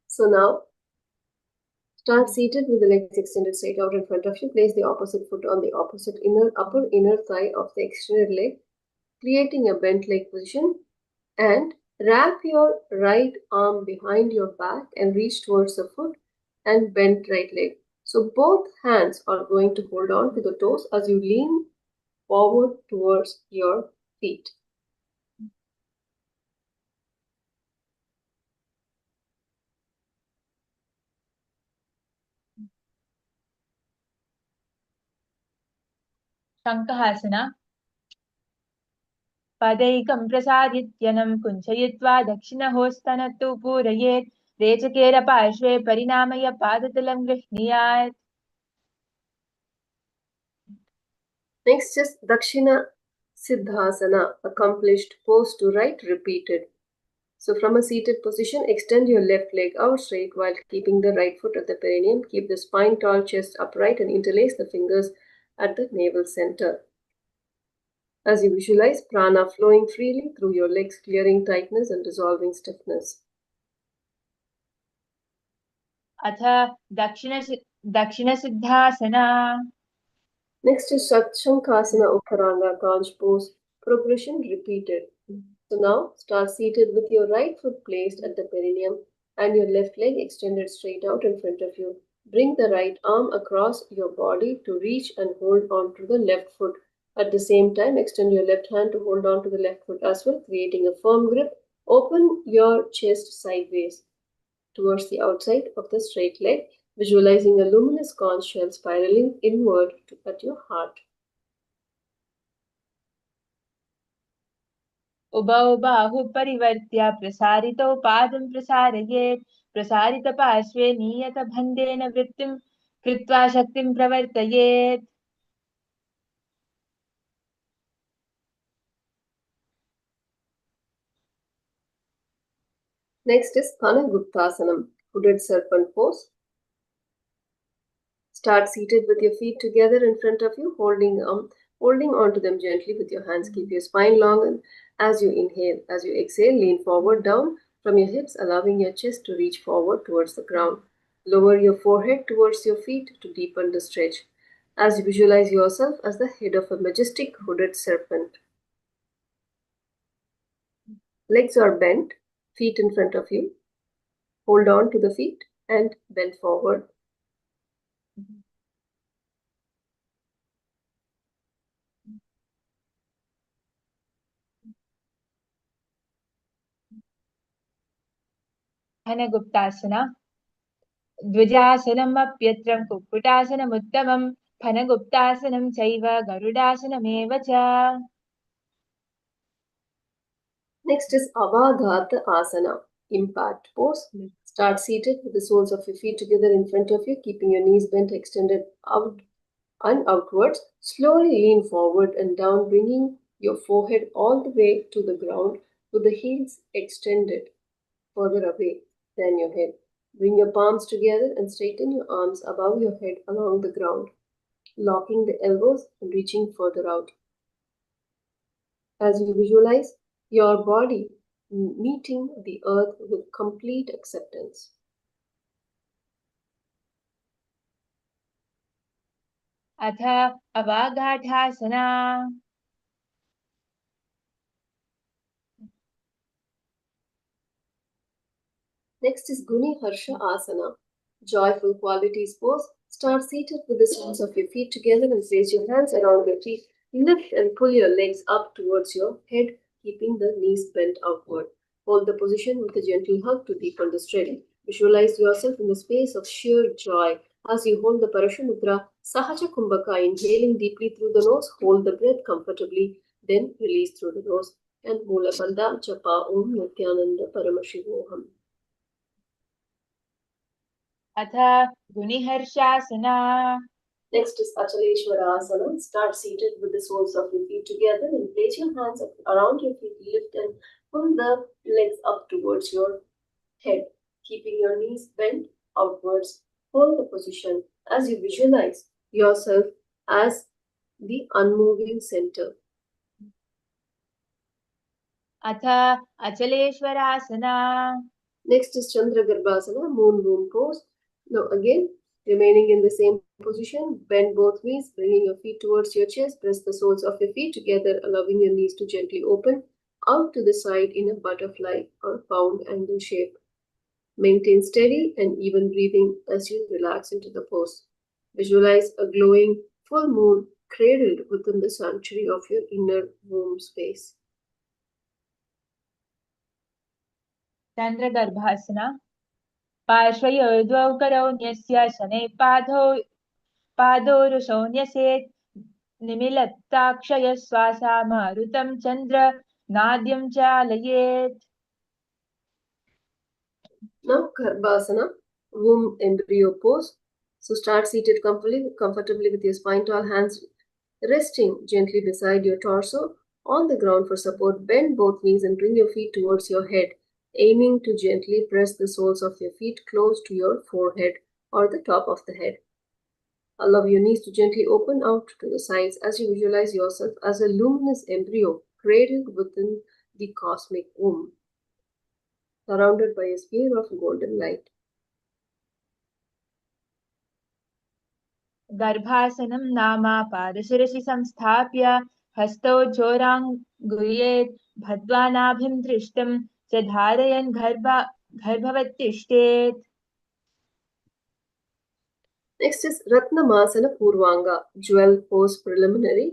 Speaker 2: So now start seated with the legs extended straight out in front of you. Place the opposite foot on the opposite upper inner thigh of the extended leg, creating a bent leg position, and wrap your right arm behind your back and reach towards the foot and bend right leg. So both hands are going to hold on to the toes as you lean forward towards your feet.
Speaker 1: शङ्खहासन. पदैकं प्रसादित्यनं कुञ्चयित्वा दक्षिणहस्तनतु पूरयेत्. रेचकेन पार्श्वे परिणामय पादतलं गृह्णीयात्.
Speaker 2: Next is Dakshina Siddhasana, accomplished pose to right repeated. So from a seated position, extend your left leg out straight while keeping the right foot at the perineum. Keep the spine tall, chest upright, and interlace the fingers at the navel center. As you visualize prana flowing freely through your legs, clearing tightness and dissolving stiffness.
Speaker 1: अथ दक्षिणसिद्धासना.
Speaker 2: Next is Shankasana Uttaranga conch pose. Progression repeated. So now start seated with your right foot placed at the perineum and your left leg extended straight out in front of you. Bring the right arm across your body to reach and hold on to the left foot. At the same time, extend your left hand to hold on to the left foot as well, creating a firm grip. Open your chest sideways towards the outside of the straight leg, visualizing a luminous conch shell spiraling inward at your heart.
Speaker 1: उभौ बाहु परिवर्त्य प्रसारितौ पादं प्रसारयेत्. प्रसारितपार्श्वे नियतबन्धेन वृत्तिं कृत्वा शक्तिं प्रवर्तयेत्.
Speaker 2: Next is Panaguptasanam, hooded serpent pose. Start seated with your feet together in front of you, holding onto them gently with your hands. Keep your spine long as you inhale. As you exhale, lean forward down from your hips, allowing your chest to reach forward towards the ground. Lower your forehead towards your feet to deepen the stretch. As you visualize yourself as the head of a majestic hooded serpent. Legs are bent, feet in front of you. Hold on to the feet and bend forward.
Speaker 1: फनगुप्तासना. द्विजासनमप्यत्र कुक्कुटासनमुत्तमं. फनगुप्तासनं चैव गरुडासनमेव च.
Speaker 2: Next is Avagata Asana, impact pose. Start seated with the soles of your feet together in front of you, keeping your knees bent, extended out and outwards. Slowly lean forward and down, bringing your forehead all the way to the ground with the heels extended further away than your head. Bring your palms together and straighten your arms above your head along the ground, locking the elbows and reaching further out. As you visualize your body meeting the earth with complete acceptance.
Speaker 1: अथ अवागाढासना.
Speaker 2: Next is Guni Harsha Asana, joyful qualities pose. Start seated with the soles of your feet together and place your hands around your feet. Lift and pull your legs up towards your head, keeping the knees bent outward. Hold the position with a gentle hug to deepen the stretch. Visualize yourself in the space of sheer joy. As you hold the Parashamudra, Sahaja Kumbhaka, inhaling deeply through the nose, hold the breath comfortably, then release through the nose. And Mula Bandha Japa Om Nithyananda Paramashivoham.
Speaker 1: अथ गुणिहर्षासना.
Speaker 2: Next is Achaleshwara Asana. Start seated with the soles of your feet together and place your hands around your feet. Lift and pull the legs up towards your head, keeping your knees bent outwards. Hold the position as you visualize yourself as the unmoving center.
Speaker 1: अथ अचलेश्वरासना.
Speaker 2: Next is Chandra Garbhasana, moon moon pose. Now again, remaining in the same position, bend both knees, bringing your feet towards your chest. Press the soles of your feet together, allowing your knees to gently open out to the side in a butterfly or pound angle shape. Maintain steady and even breathing as you relax into the pose. Visualize a glowing full moon cradled within the sanctuary of your inner womb space.
Speaker 1: चन्द्रगर्भासना. पार्श्वयोर्द्वौ करौ न्यस्य शनैः पादोरुषौ न्यसेत्. निमिलत्ताक्षय श्वासा मारुतं Chandra नाद्यं चालयेत्.
Speaker 2: Now Garbhasana, womb embryo pose. So start seated comfortably with your spine tall, hands resting gently beside your torso on the ground for support. Bend both knees and bring your feet towards your head. aiming to gently press the soles of your feet close to your forehead or the top of the head. Allow your knees to gently open out to the sides as you visualize yourself as a luminous embryo cradled within the cosmic womb, surrounded by a sphere of golden light.
Speaker 1: गर्भासनं नामा पादशिरसि संस्थाप्य हस्तौ चोराङ्गुयेत् भद्वा नाभिं दृष्टं च धारयन् गर्भवत्तिष्ठेत्.
Speaker 2: Next is Ratnamasana Purvanga, jewel pose preliminary.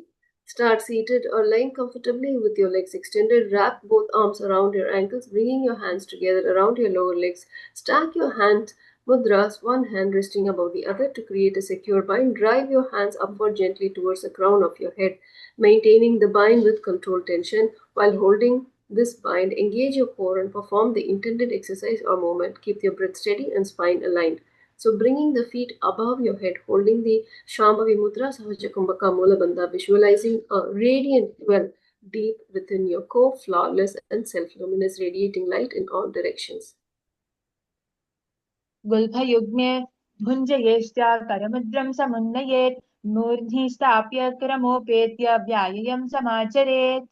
Speaker 2: Start seated or lying comfortably with your legs extended. Wrap both arms around your ankles, bringing your hands together around your lower legs. Stack your hand mudras, one hand resting above the other to create a secure bind. Drive your hands upward gently towards the crown of your head, maintaining the bind with controlled tension. While holding this bind, engage your core and perform the intended exercise or movement. Keep your breath steady and spine aligned. So bringing the feet above your head, holding the Shambhavi Mudra Sahaja Kumbhaka Mula Bandha, visualizing a radiant well deep within your core, flawless and self-luminous, radiating light in all directions.
Speaker 1: गुल्फयुग्मे भुञ्जयेश्चाकरमुद्रं समुन्नयेत् मूर्ध्नि स्थाप्य क्रमोपेत्य व्यायामं समाचरेत्.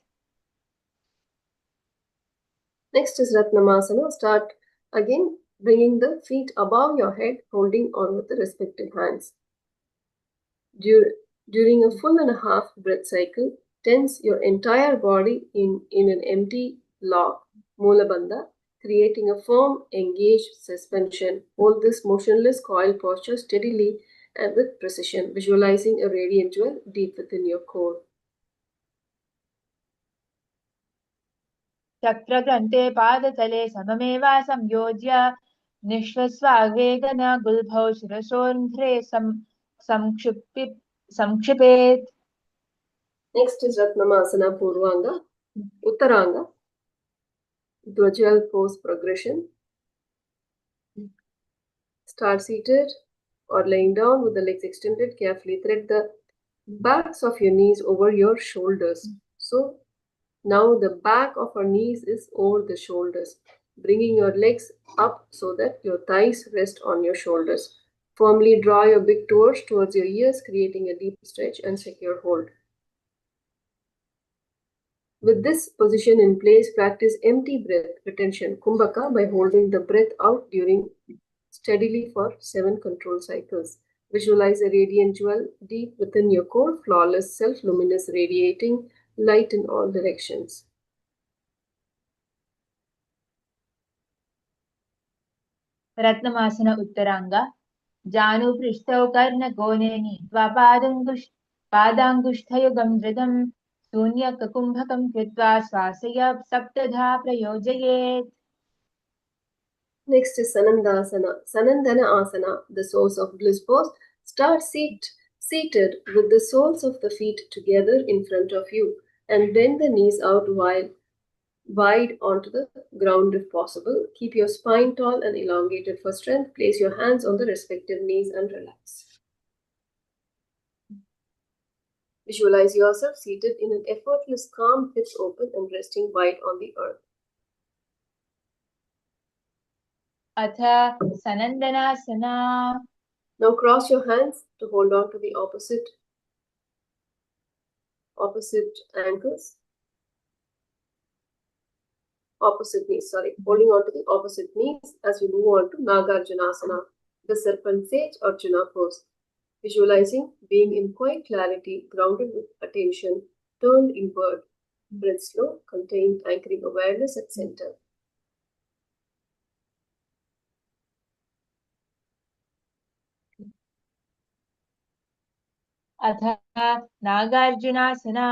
Speaker 2: Next is Ratnamasana. Start again bringing the feet above your head, holding on with the respective hands. During a full and a half breath cycle, tense your entire body in an empty lock, Mula Bandha, creating a firm, engaged suspension. Hold this motionless coil posture steadily and with precision, visualizing a radiant jewel deep within your core.
Speaker 1: चक्रग्रन्थे पादतले सममेव संयोज्य निःश्वस्वावेगन गुल्भौ शिरसोर्ध्वे संक्षिपेत्.
Speaker 2: Next is Ratnamasana Purvanga, Uttaranga, Dvajal pose progression. Start seated or laying down with the legs extended. Carefully thread the backs of your knees over your shoulders. So now the back of our knees is over the shoulders, bringing your legs up so that your thighs rest on your shoulders. Firmly draw your big toes towards your ears, creating a deep stretch and secure hold. With this position in place, practice empty breath retention, Kumbhaka, by holding the breath out during steadily for 7 control cycles. Visualize a radiant jewel deep within your core, flawless, self-luminous, radiating light in all directions.
Speaker 1: रत्नमासन उत्तरांगा जानुपृष्ठौ कर्णकोणे नीत्वा पादाङ्गुष्ठयुगं धृतं शून्यककुम्भकं कृत्वा श्वासय सप्तधा प्रयोजयेत्.
Speaker 2: Next is Sanandana Asana, the source of bliss pose. Start seated with the soles of the feet together in front of you and bend the knees out wide onto the ground if possible. Keep your spine tall and elongated for strength. Place your hands on the respective knees and relax. Visualize yourself seated in an effortless, calm, hips open and resting wide on the earth.
Speaker 1: अथ सनन्दनासना.
Speaker 2: Now cross your hands to hold on to the opposite ankles. Opposite knees, holding on to the opposite knees as we move on to Nagarjunasana, the serpent sage Arjuna pose. Visualizing being in quiet clarity, grounded with attention, turned inward. Breath slow, contained, anchoring awareness at center.
Speaker 1: अथ नागार्जुनासना.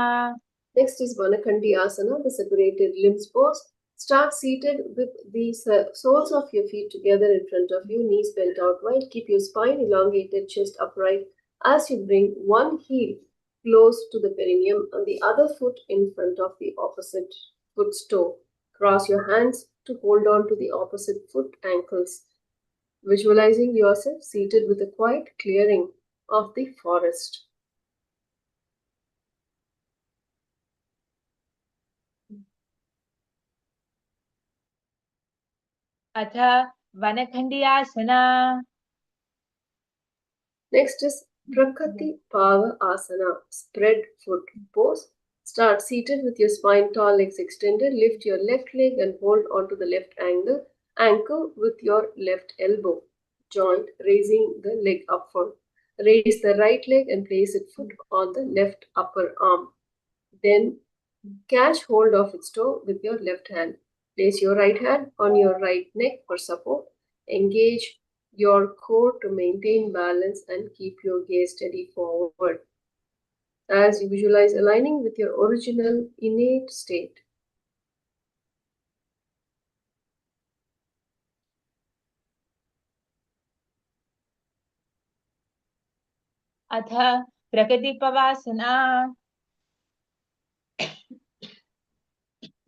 Speaker 2: Next is Vanakandi Asana, the separated limbs pose. Start seated with the soles of your feet together in front of you, knees bent out wide. Keep your spine elongated, chest upright as you bring one heel close to the perineum and the other foot in front of the opposite foot's toe. Cross your hands to hold on to the opposite foot ankles. Visualizing yourself seated with a quiet clearing of the forest.
Speaker 1: अथ वनखण्डियासना.
Speaker 2: Next is Prakriti Pava Asana, spread foot pose. Start seated with your spine tall, legs extended. Lift your left leg and hold onto the left ankle with your left elbow joint, raising the leg upward. Raise the right leg and place its foot on the left upper arm. Then catch hold of its toe with your left hand. Place your right hand on your right neck for support. Engage your core to maintain balance and keep your gaze steady forward as you visualize aligning with your original innate state.
Speaker 1: अथ प्रकृतिपवासना.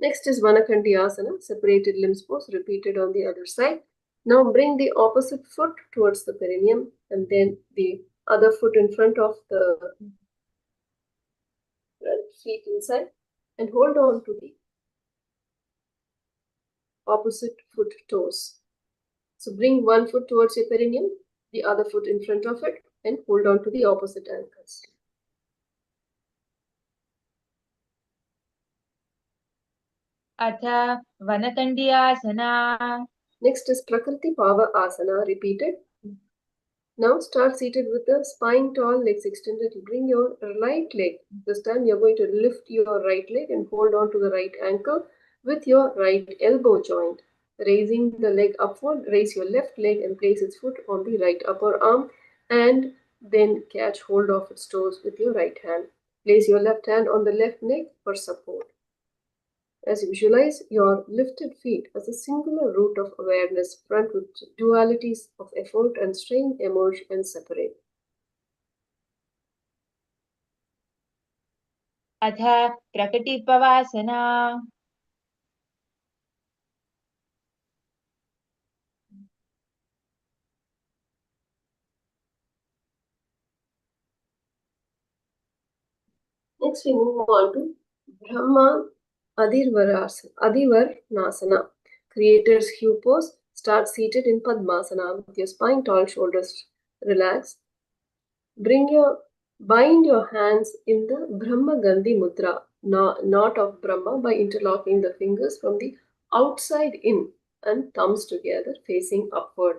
Speaker 2: Next is Vanakhandi Asana, separated limbs pose, repeated on the other side. Now bring the opposite foot towards the perineum and then the other foot in front of the front feet inside and hold on to the opposite foot toes. So bring one foot towards your perineum, the other foot in front of it, and hold on to the opposite ankles.
Speaker 1: अथ वनखण्डियासना.
Speaker 2: Next is Prakriti Pava Asana, repeated. Now start seated with the spine tall, legs extended. Bring your right leg. This time you're going to lift your right leg and hold on to the right ankle with your right elbow joint. Raising the leg upward, raise your left leg and place its foot on the right upper arm and then catch hold of its toes with your right hand. Place your left hand on the left neck for support. As you visualize your lifted feet as a singular root of awareness, front with dualities of effort and strain emerge and separate.
Speaker 1: अथ प्रकृतिपवासना.
Speaker 2: Next, we move on to Brahma Adivarnasana, Creator's Hue pose. Start seated in Padmasana with your spine tall, shoulders relaxed. Bind your hands in the Brahma Gandhi Mudra, knot of Brahma, by interlocking the fingers from the outside in and thumbs together facing upward.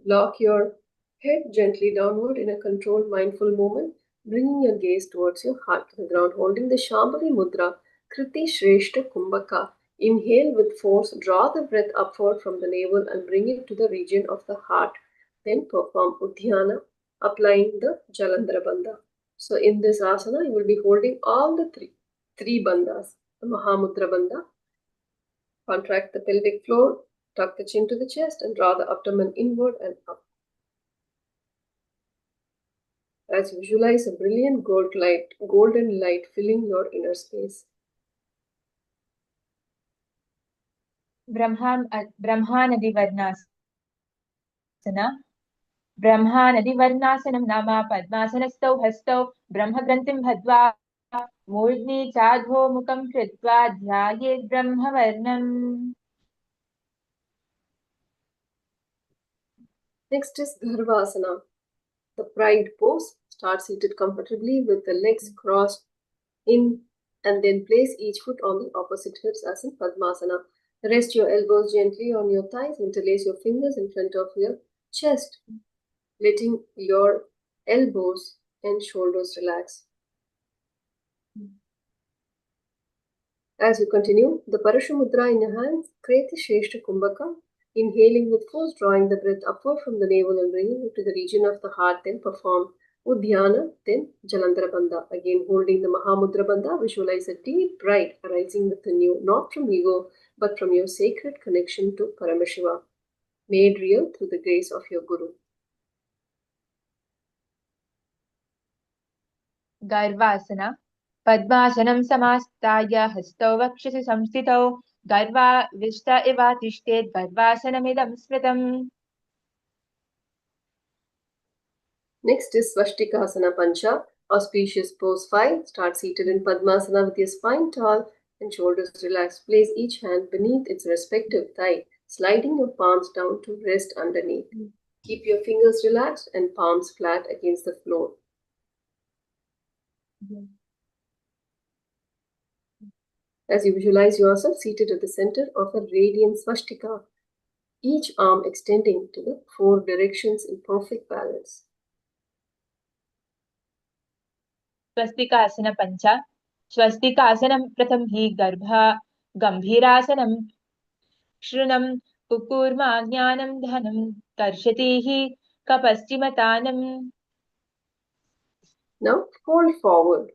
Speaker 2: Lock your head gently downward in a controlled mindful movement, bringing your gaze towards your heart to the ground, holding the Shambhavi Mudra, Kriti Shreshta Kumbhaka. Inhale with force, draw the breath upward from the navel and bring it to the region of the heart. Then perform Udhyana, applying the Jalandhara Bandha. So in this asana, you will be holding all the three bandhas, the Mahamudra Bandha. Contract the pelvic floor, tuck the chin to the chest and draw the abdomen inward and up. As you visualize a brilliant golden light filling your inner space.
Speaker 1: ब्रह्मानदिवर्णासना. ब्रह्मानदिवर्णासनं नाम पद्मासनस्थौ हस्तौ ब्रह्मग्रन्थिं बद्ध्वा मूर्ध्नि चाधोमुखं कृत्वा ध्यायेत् ब्रह्मवर्णम्.
Speaker 2: Next is Dharvasana, the pride pose. Start seated comfortably with the legs crossed in and then place each foot on the opposite hips as in Padmasana. Rest your elbows gently on your thighs, interlace your fingers in front of your chest, letting your elbows and shoulders relax. As you continue, the Parashamudra in your hands, Kriti Shreshta Kumbhaka, inhaling with force, drawing the breath upward from the navel and bringing it to the region of the heart, then perform Udhyana, then Jalandhara Bandha. Again, holding the Mahamudra Bandha, visualize a deep pride arising within you, not from ego, but from your sacred connection to Paramashiva, made real through the grace of your Guru.
Speaker 1: गर्वासना. पद्मासनं समास्ताय हस्तौ वक्षसि संस्थितौ गर्वाविष्ट इव तिष्ठेत् गर्वासनमिदं स्मृतम्.
Speaker 2: Next is Svashtikasana Pancha, auspicious pose 5. Start seated in Padmasana with your spine tall and shoulders relaxed. Place each hand beneath its respective thigh. sliding your palms down to rest underneath. Keep your fingers relaxed and palms flat against the floor. As you visualize yourself seated at the center of a radiant swastika, each arm extending to the four directions in perfect balance.
Speaker 1: Swastikasana पंच स्वस्तिकासनं प्रथम हि गंभीरासनं शृणं कुकुर्माज्ञानं धनं कर्षति हि कपश्चिमतानम्.
Speaker 2: Now fold forward.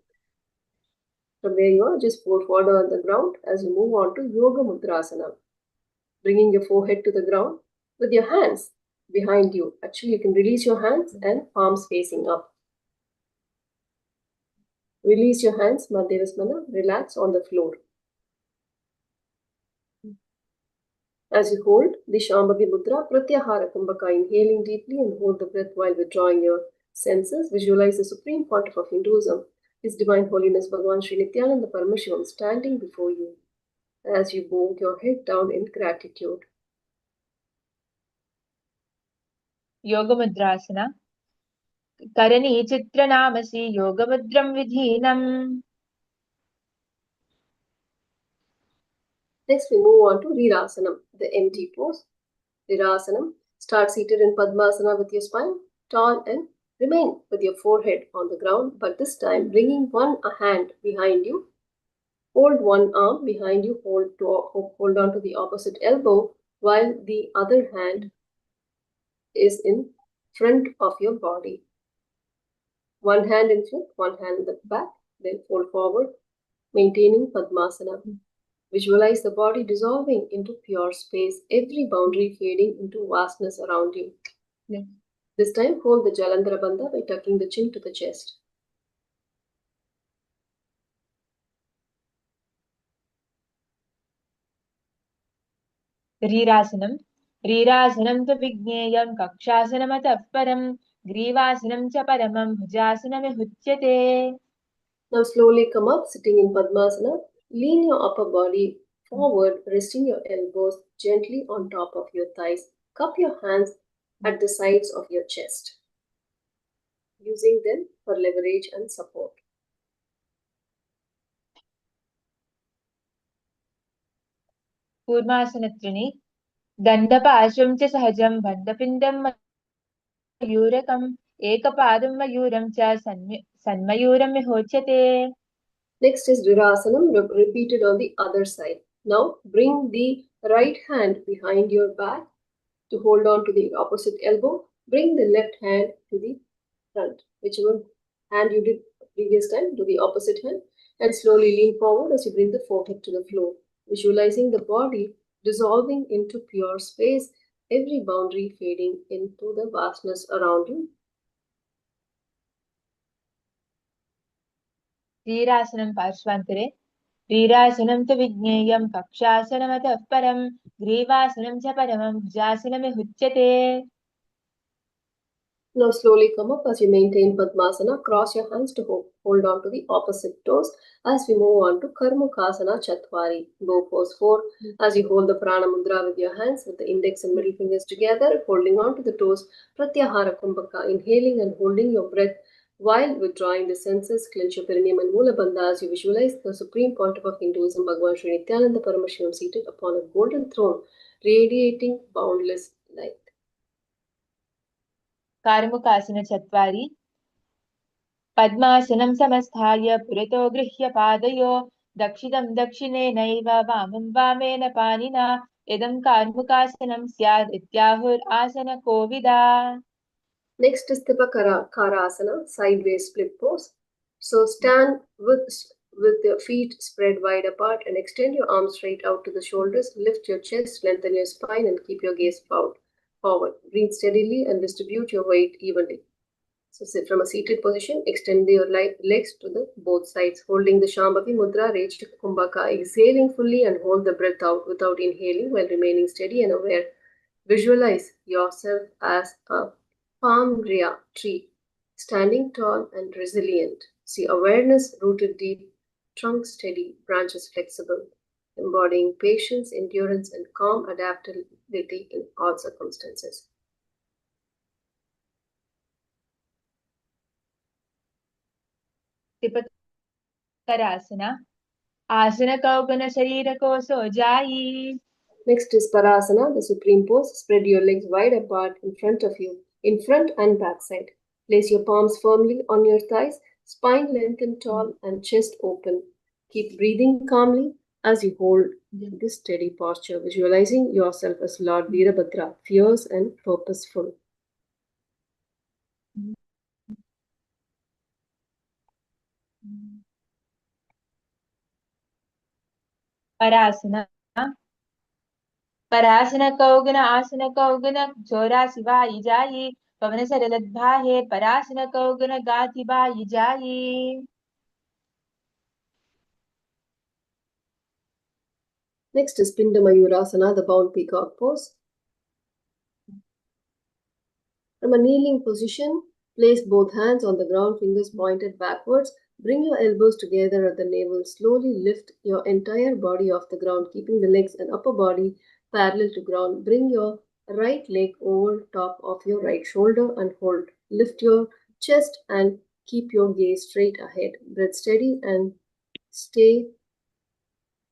Speaker 2: From where you are, just fold forward on the ground as you move on to Yoga Mudrasana. Bringing your forehead to the ground with your hands behind you. Actually, you can release your hands and palms facing up. Release your hands, Madhyavasmana, relax on the floor. As you hold the Shambhavi Mudra, Pratyahara Kumbhaka, inhaling deeply and hold the breath while withdrawing your senses. Visualize the Supreme Pontiff of Hinduism, His Divine Holiness Bhagavan Sri Nithyananda Paramashivam, standing before you as you bow your head down in gratitude.
Speaker 1: योगमुद्रासना Karni चित्रनामसि योगमुद्रं विधीनम्.
Speaker 2: Next, we move on to Virāsanam, the empty pose. Virāsanam, start seated in Padmasana with your spine tall and remain with your forehead on the ground, but this time bringing one hand behind you. Hold one arm behind you, hold on to the opposite elbow, while the other hand is in front of your body. One hand in front, one hand in the back, then fold forward, maintaining Padmasana. Visualize the body dissolving into pure space, every boundary fading into vastness around you.
Speaker 1: Yeah.
Speaker 2: This time, hold the Jalandhara Bandha by tucking the chin to the chest.
Speaker 1: रीरासनं रीरासनं तु विज्ञेयं कक्षासनमतः परं ग्रीवासनं च परमं भुजासनमिहुच्यते.
Speaker 2: Now slowly come up, sitting in Padmasana. Lean your upper body forward, resting your elbows gently on top of your thighs. Cup your hands at the sides of your chest, using them for leverage and support.
Speaker 1: कूर्मासनत्रिणी दण्डपार्श्वं च सहजं बन्धपिण्डं मयूरकम् एकपादं मयूरं च सन्मयूरं विहोच्यते.
Speaker 2: Next is Virasanam, repeated on the other side. Now bring the right hand behind your back to hold on to the opposite elbow. Bring the left hand to the front, whichever hand you did previous time, to the opposite hand, and slowly lean forward as you bring the forehead to the floor. Visualizing the body dissolving into pure space, every boundary fading into the vastness around you.
Speaker 1: रीरासनं पार्श्वान्तरे रीरासनं तु विज्ञेयं कक्षासनमतः परं ग्रीवासनं च परमं भुजासनमिहुच्यते.
Speaker 2: Now slowly come up as you maintain Padmasana. Cross your hands to hold on to the opposite toes as we move on to Karmukasana Chatwari. Bow pose 4 as you hold the Prana Mudra with your hands with the index and middle fingers together, holding on to the toes. Pratyahara Kumbhaka, inhaling and holding your breath while withdrawing the senses. Clench your perineum and Mula Bandha as you visualize the Supreme Pontiff of Hinduism, Bhagavan Sri Nithyananda Paramashivam, seated upon a golden throne, radiating boundless light.
Speaker 1: कार्मुकासन चत्वारि पद्मासनं समस्थाय पुरतो गृह्य पादयो दक्षिणं दक्षिणेनैव वामं women पाणिना इदं कार्मुकासनं स्यात् इत्याहुरासनकोविदा.
Speaker 2: Next is Karasana, sideways split pose. So stand with your feet spread wide apart and extend your arms straight out to the shoulders. Lift your chest, lengthen your spine, and keep your gaze forward. Breathe steadily and distribute your weight evenly. So sit from a seated position, extend your legs to the both sides, holding the Shambhavi Mudra, Rejuvenate Kumbhaka, exhaling fully and hold the breath out without inhaling while remaining steady and aware. Visualize yourself as a palm tree, standing tall and resilient. See awareness rooted deep, trunk steady, branches flexible. embodying patience, endurance, and calm adaptability in all circumstances.
Speaker 1: Karasana. Asana kaugana sharira ko sojayi.
Speaker 2: Next is Parasana, the supreme pose. Spread your legs wide apart in front of you, in front and back side. Place your palms firmly on your thighs, spine lengthened tall and chest open. Keep breathing calmly as you hold this steady posture, visualizing yourself as Lord Veerabhadra, fierce and purposeful.
Speaker 1: Parasana. Parasana kaugana asana kaugana chora siva ijayi. Pavana saraladbhahe parasana kaugana gati ba ijayi.
Speaker 2: Next is Pinda Mayurasana, the bound peacock pose. From a kneeling position, place both hands on the ground, fingers pointed backwards. Bring your elbows together at the navel. Slowly lift your entire body off the ground, keeping the legs and upper body parallel to ground. Bring your right leg over top of your right shoulder and hold. Lift your chest and keep your gaze straight ahead. Breath steady and stay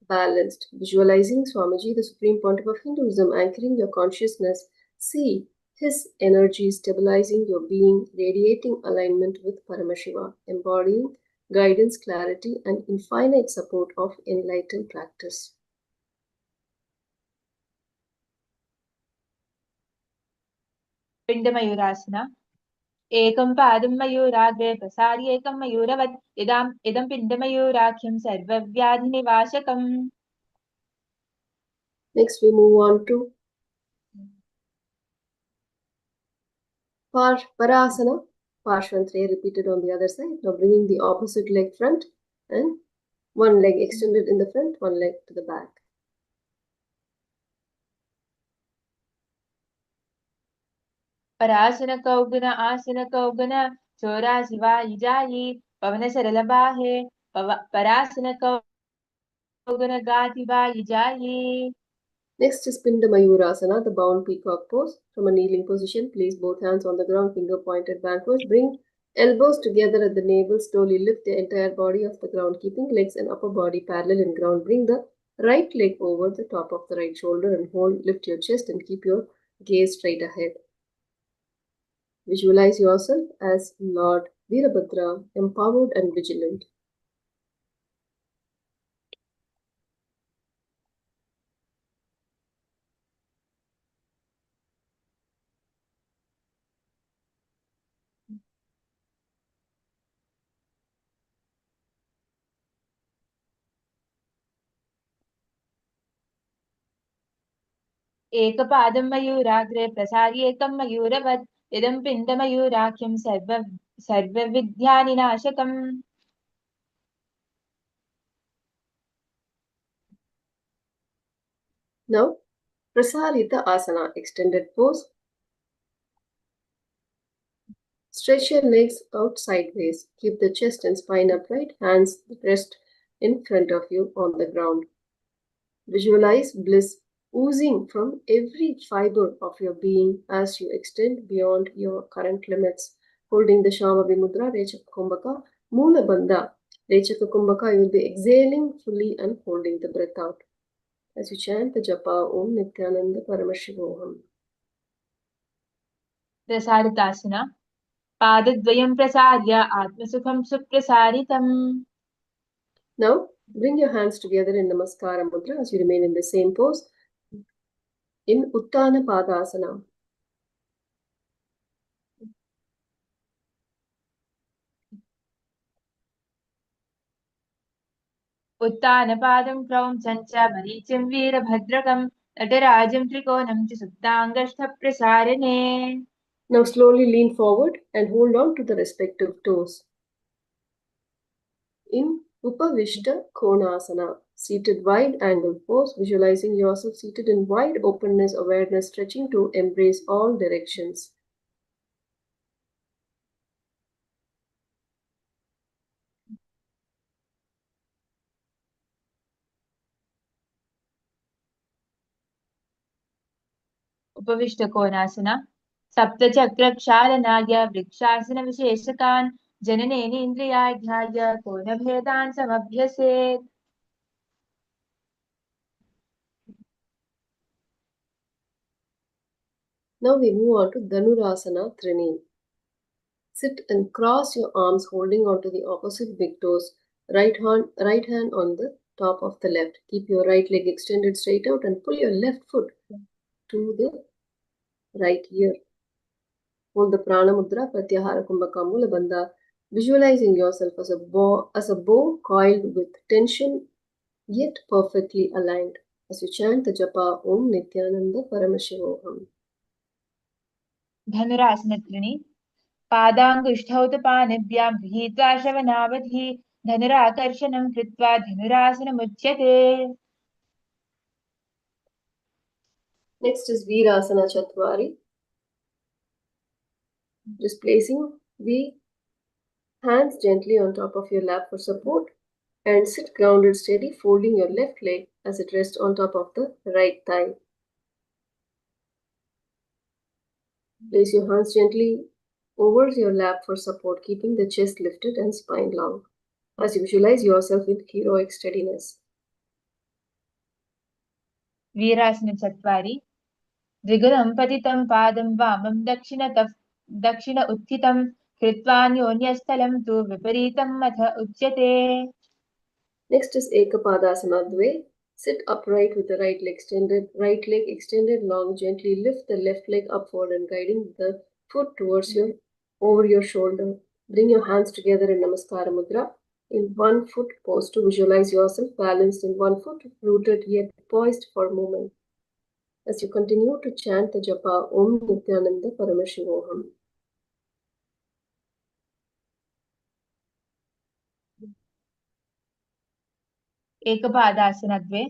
Speaker 2: balanced. Visualizing Swamiji, the Supreme Pontiff of Hinduism, anchoring your consciousness. See his energy stabilizing your being, radiating alignment with Paramashiva, embodying guidance, clarity, and infinite support of enlightened practice.
Speaker 1: Pinda Mayurasana. Ekam padam mayuragre prasari ekam mayuravat idam pindamayurakyam sarvavyadhinivashakam.
Speaker 2: Next, we move on to Parasana, Parshvantraya repeated on the other side. Now bringing the opposite leg front and one leg extended in the front, one leg to the back.
Speaker 1: Parasana kaugana asana kaugana chora siva ijayi. Pavana saralabahe parasana kaugana gati ba ijayi.
Speaker 2: Next is Pinda Mayurasana, the bound peacock pose. From a kneeling position, place both hands on the ground, finger pointed backwards. Bring elbows together at the navel. Slowly lift the entire body off the ground, keeping legs and upper body parallel in ground. Bring the right leg over the top of the right shoulder and hold. Lift your chest and keep your gaze straight ahead. Visualize yourself as Lord Veerabhadra, empowered and vigilant.
Speaker 1: Ekapadam mayuragre prasari ekam mayuravat idam pindamayurakyam sarvavidyaninashakam.
Speaker 2: Now, Prasarita Asana, extended pose. Stretch your legs out sideways. Keep the chest and spine upright. Hands rest in front of you on the ground. Visualize bliss oozing from every fiber of your being as you extend beyond your current limits. Holding the Shama Mudra, Rechaka Kumbhaka, Mula Bandha, Rechaka Kumbhaka, you will be exhaling fully and holding the breath out. As you chant the japa, Om Nithyananda Paramashivoham.
Speaker 1: Prasaritasana. Padadvayam prasarya atmasukham suprasaritam.
Speaker 2: Now, bring your hands together in Namaskara Mudra as you remain in the same pose in Uttana Padasana.
Speaker 1: Uttanapadam kraumchan cha maricim veerabhadrakam natarajam trikonam cha suptangastha prasarane.
Speaker 2: Now slowly lean forward and hold on to the respective toes. In Upavishta Konasana, seated wide angle pose, visualizing yourself seated in wide openness, awareness stretching to embrace all directions.
Speaker 1: उपविष्टकोणासन सप्तचक्रक्षालनाय वृक्षासनविशेषकान् जननेनेन्द्रियाध्याय कोणभेदान् समभ्यसेत्.
Speaker 2: Now we move on to Dhanurasana Trini. Sit and cross your arms holding onto the opposite big toes, right hand on the top of the left. Keep your right leg extended straight out and pull your left foot to the right ear. Hold the Prana Mudra, Pratyahara Kumbhaka Mula Bandha, visualizing yourself as a bow coiled with tension yet perfectly aligned. As you chant the japa Om Nithyananda Paramashivoham.
Speaker 1: धनुरासनत्रिणी पादाङ्गुष्ठौ तु पाणिभ्यां गृहीत्वा श्रवणावधि धनुराकर्षणं कृत्वा धनुरासनमुच्यते.
Speaker 2: Next is Virasana Chatvari. Just placing the hands gently on top of your lap for support and sit grounded steady, folding your left leg as it rests on top of the right thigh. Place your hands gently over your lap for support, keeping the chest lifted and spine long as you visualize yourself with heroic steadiness.
Speaker 1: वीरासन चत्वारि द्विगुणं पतितं पादं वामं दक्षिण उत्थितं कृत्वान्योन्यस्थलं तु विपरीतम् अथ उच्यते.
Speaker 2: Next is Ekapadasana Dve. Sit upright with the right leg extended long. Gently lift the left leg upward and guiding the foot towards over your shoulder. Bring your hands together in Namaskara Mudra in one foot pose to visualize yourself balanced in one foot, rooted yet poised for movement. As you continue to chant the japa Om Nithyananda Paramashivoham.
Speaker 1: एकपादासनद्वे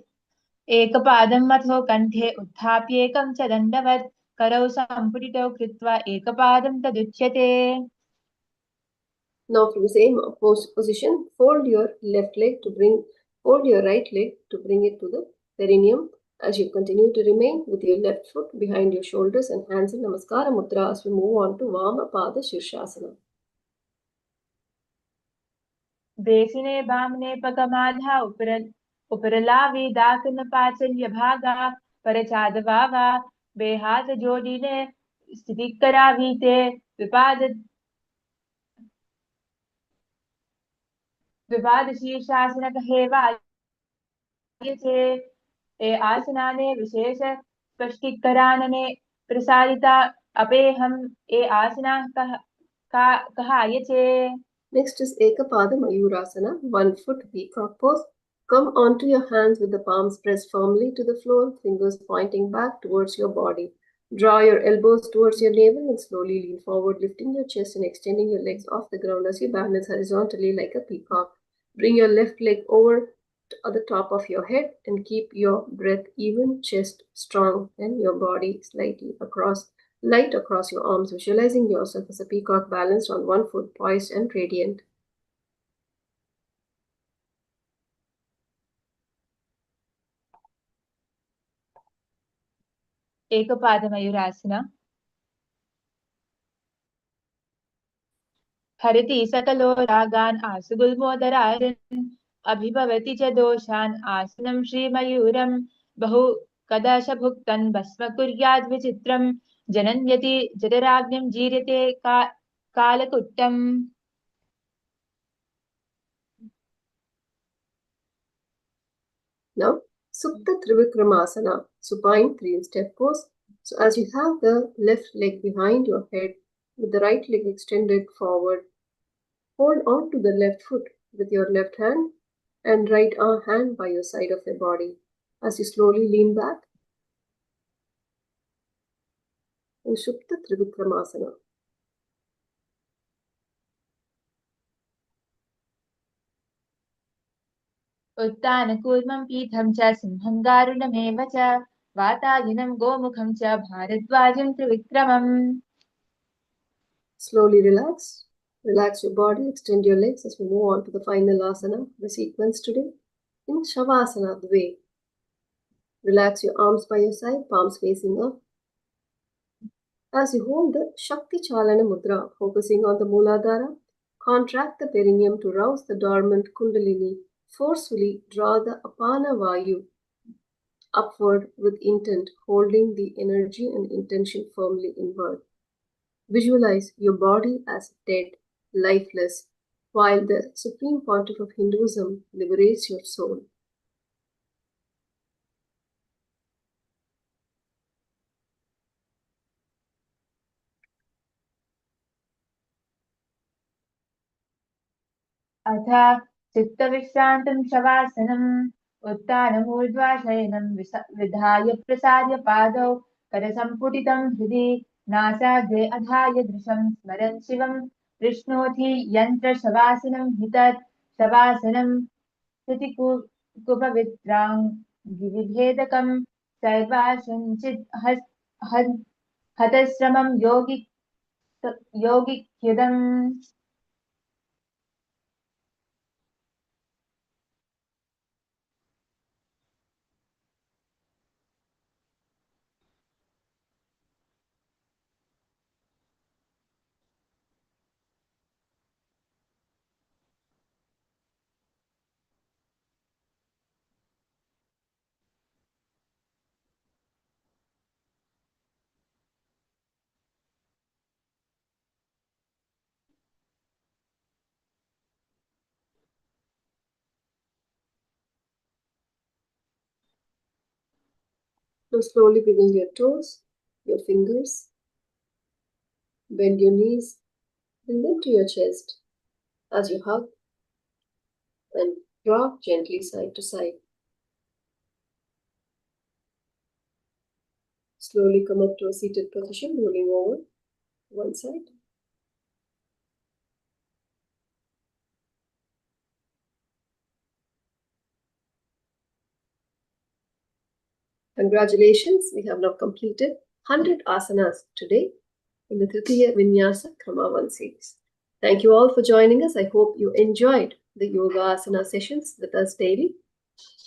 Speaker 1: एकपादं मथो कण्ठे उत्थाप्येकं च दण्डवत् करौ सम्पुटितौ कृत्वा एकपादं तदुच्यते.
Speaker 2: Now from the same position, fold your right leg to bring it to the perineum as you continue to remain with your left foot behind your shoulders and hands in Namaskara Mudra as we move on to Vamapada Shirshasana.
Speaker 1: बेसिने Bamne पगमाधा उपरलावी दाकन पाचल्य भागा परचादवावा बेहात जोड़ीने स्थिति करावीते विवाद शीर्षासन कहेवा ए आसनाने विशेष स्पष्टीकरानने प्रसारिता अपेहम ए आसना कहायचे.
Speaker 2: Next is Ekapada Mayurasana, 1 foot peacock pose. Come onto your hands with the palms pressed firmly to the floor, fingers pointing back towards your body. Draw your elbows towards your navel and slowly lean forward, lifting your chest and extending your legs off the ground as you balance horizontally like a peacock. Bring your left leg over at the top of your head and keep your breath even, chest strong, and your body slightly light across your arms, visualizing yourself as a peacock balanced on one foot, poised and radiant.
Speaker 1: एकपादमयूरासन हरति सकलो रागान् आसुगुल्मोदरान् अभिभवति च दोषान् आसनं श्रीमयूरं बहु कदाश भुक्तन् भस्म कुर्याद् विचित्रं जनन्यति जठराग्निं जीर्यते कालकुट्टम्.
Speaker 2: Now, Supta Trivikramasana, supine 3-step pose. So as you have the left leg behind your head with the right leg extended forward, hold on to the left foot with your left hand and right hand by your side of your body. As you slowly lean back in Supta Trivikramasana.
Speaker 1: उत्तानकूर्मं पीठं च सिंहङ्गारुणमेव च वातायनं गोमुखं च भारद्वाजं त्रिविक्रमम्.
Speaker 2: Slowly relax. Relax your body, extend your legs as we move on to the final asana, the sequence today. In Shavasana, the way. Relax your arms by your side, palms facing up. As you hold the Shakti Chalana Mudra, focusing on the Mooladhara, contract the perineum to rouse the dormant Kundalini. Forcefully draw the Apana Vayu upward with intent, holding the energy and intention firmly inward. Visualize your body as dead, lifeless, while the Supreme Pontiff of Hinduism liberates your soul.
Speaker 1: अथ चित्तविश्रान्तं शवासनम् उत्तानमूर्ध्वाशयनं विधाय प्रसार्य पादौ करसम्पुटितं हृदि नासाग्रे अधाय दृशं स्मरन् शिवं विष्णोऽधि यन्त्रशवासनं हि तत् शवासनं स्थितिकुपवित्राङ्गिविभेदकं सर्वासञ्चित् हतश्रमं योगिक्यदम्.
Speaker 2: Now slowly wiggle your toes, your fingers, bend your knees, and lift to your chest as you hug and rock gently side to side. Slowly come up to a seated position, rolling over one side. Congratulations, we have now completed 100 asanas today in the Tritiya Vinyasa Krama 1 series. Thank you all for joining us. I hope you enjoyed the yoga asana sessions with us daily.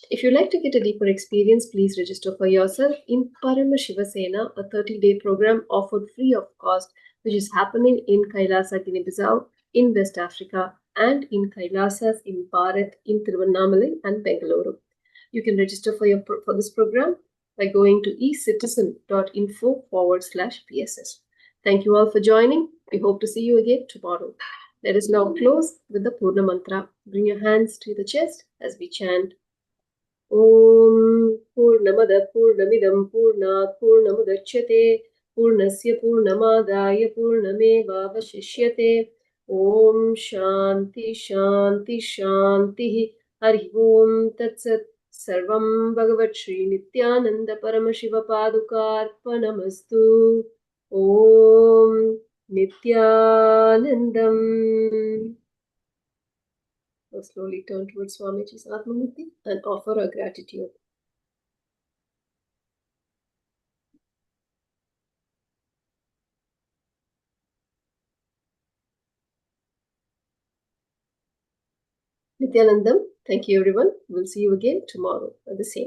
Speaker 2: If you'd like to get a deeper experience, please register for yourself in Parama Shivasena, a 30-day program offered free of cost, which is happening in Kailasa, Guinea-Bissau, in West Africa, and in Kailasas in Bharat, in Tiruvannamalai and Bengaluru. You can register for this program by going to ecitizen.info/PSS. Thank you all for joining. We hope to see you again tomorrow. Let us now close with the Purna Mantra. Bring your hands to the chest as we chant Om Purnamada Purnamidam Purnat Purnamudachyate Purnasya Purnamadaya Purnamevavashishyate Om Shanti Shanti Shanti Hari Om Tatsat Sarvam Bhagavat Shri Nithyananda Paramashiva Padukarpanamastu Om Nithyanandam. Now slowly turn towards Swamiji's Atmamurti and offer our gratitude. Nithyanandam, thank you everyone. We'll see you again tomorrow at the same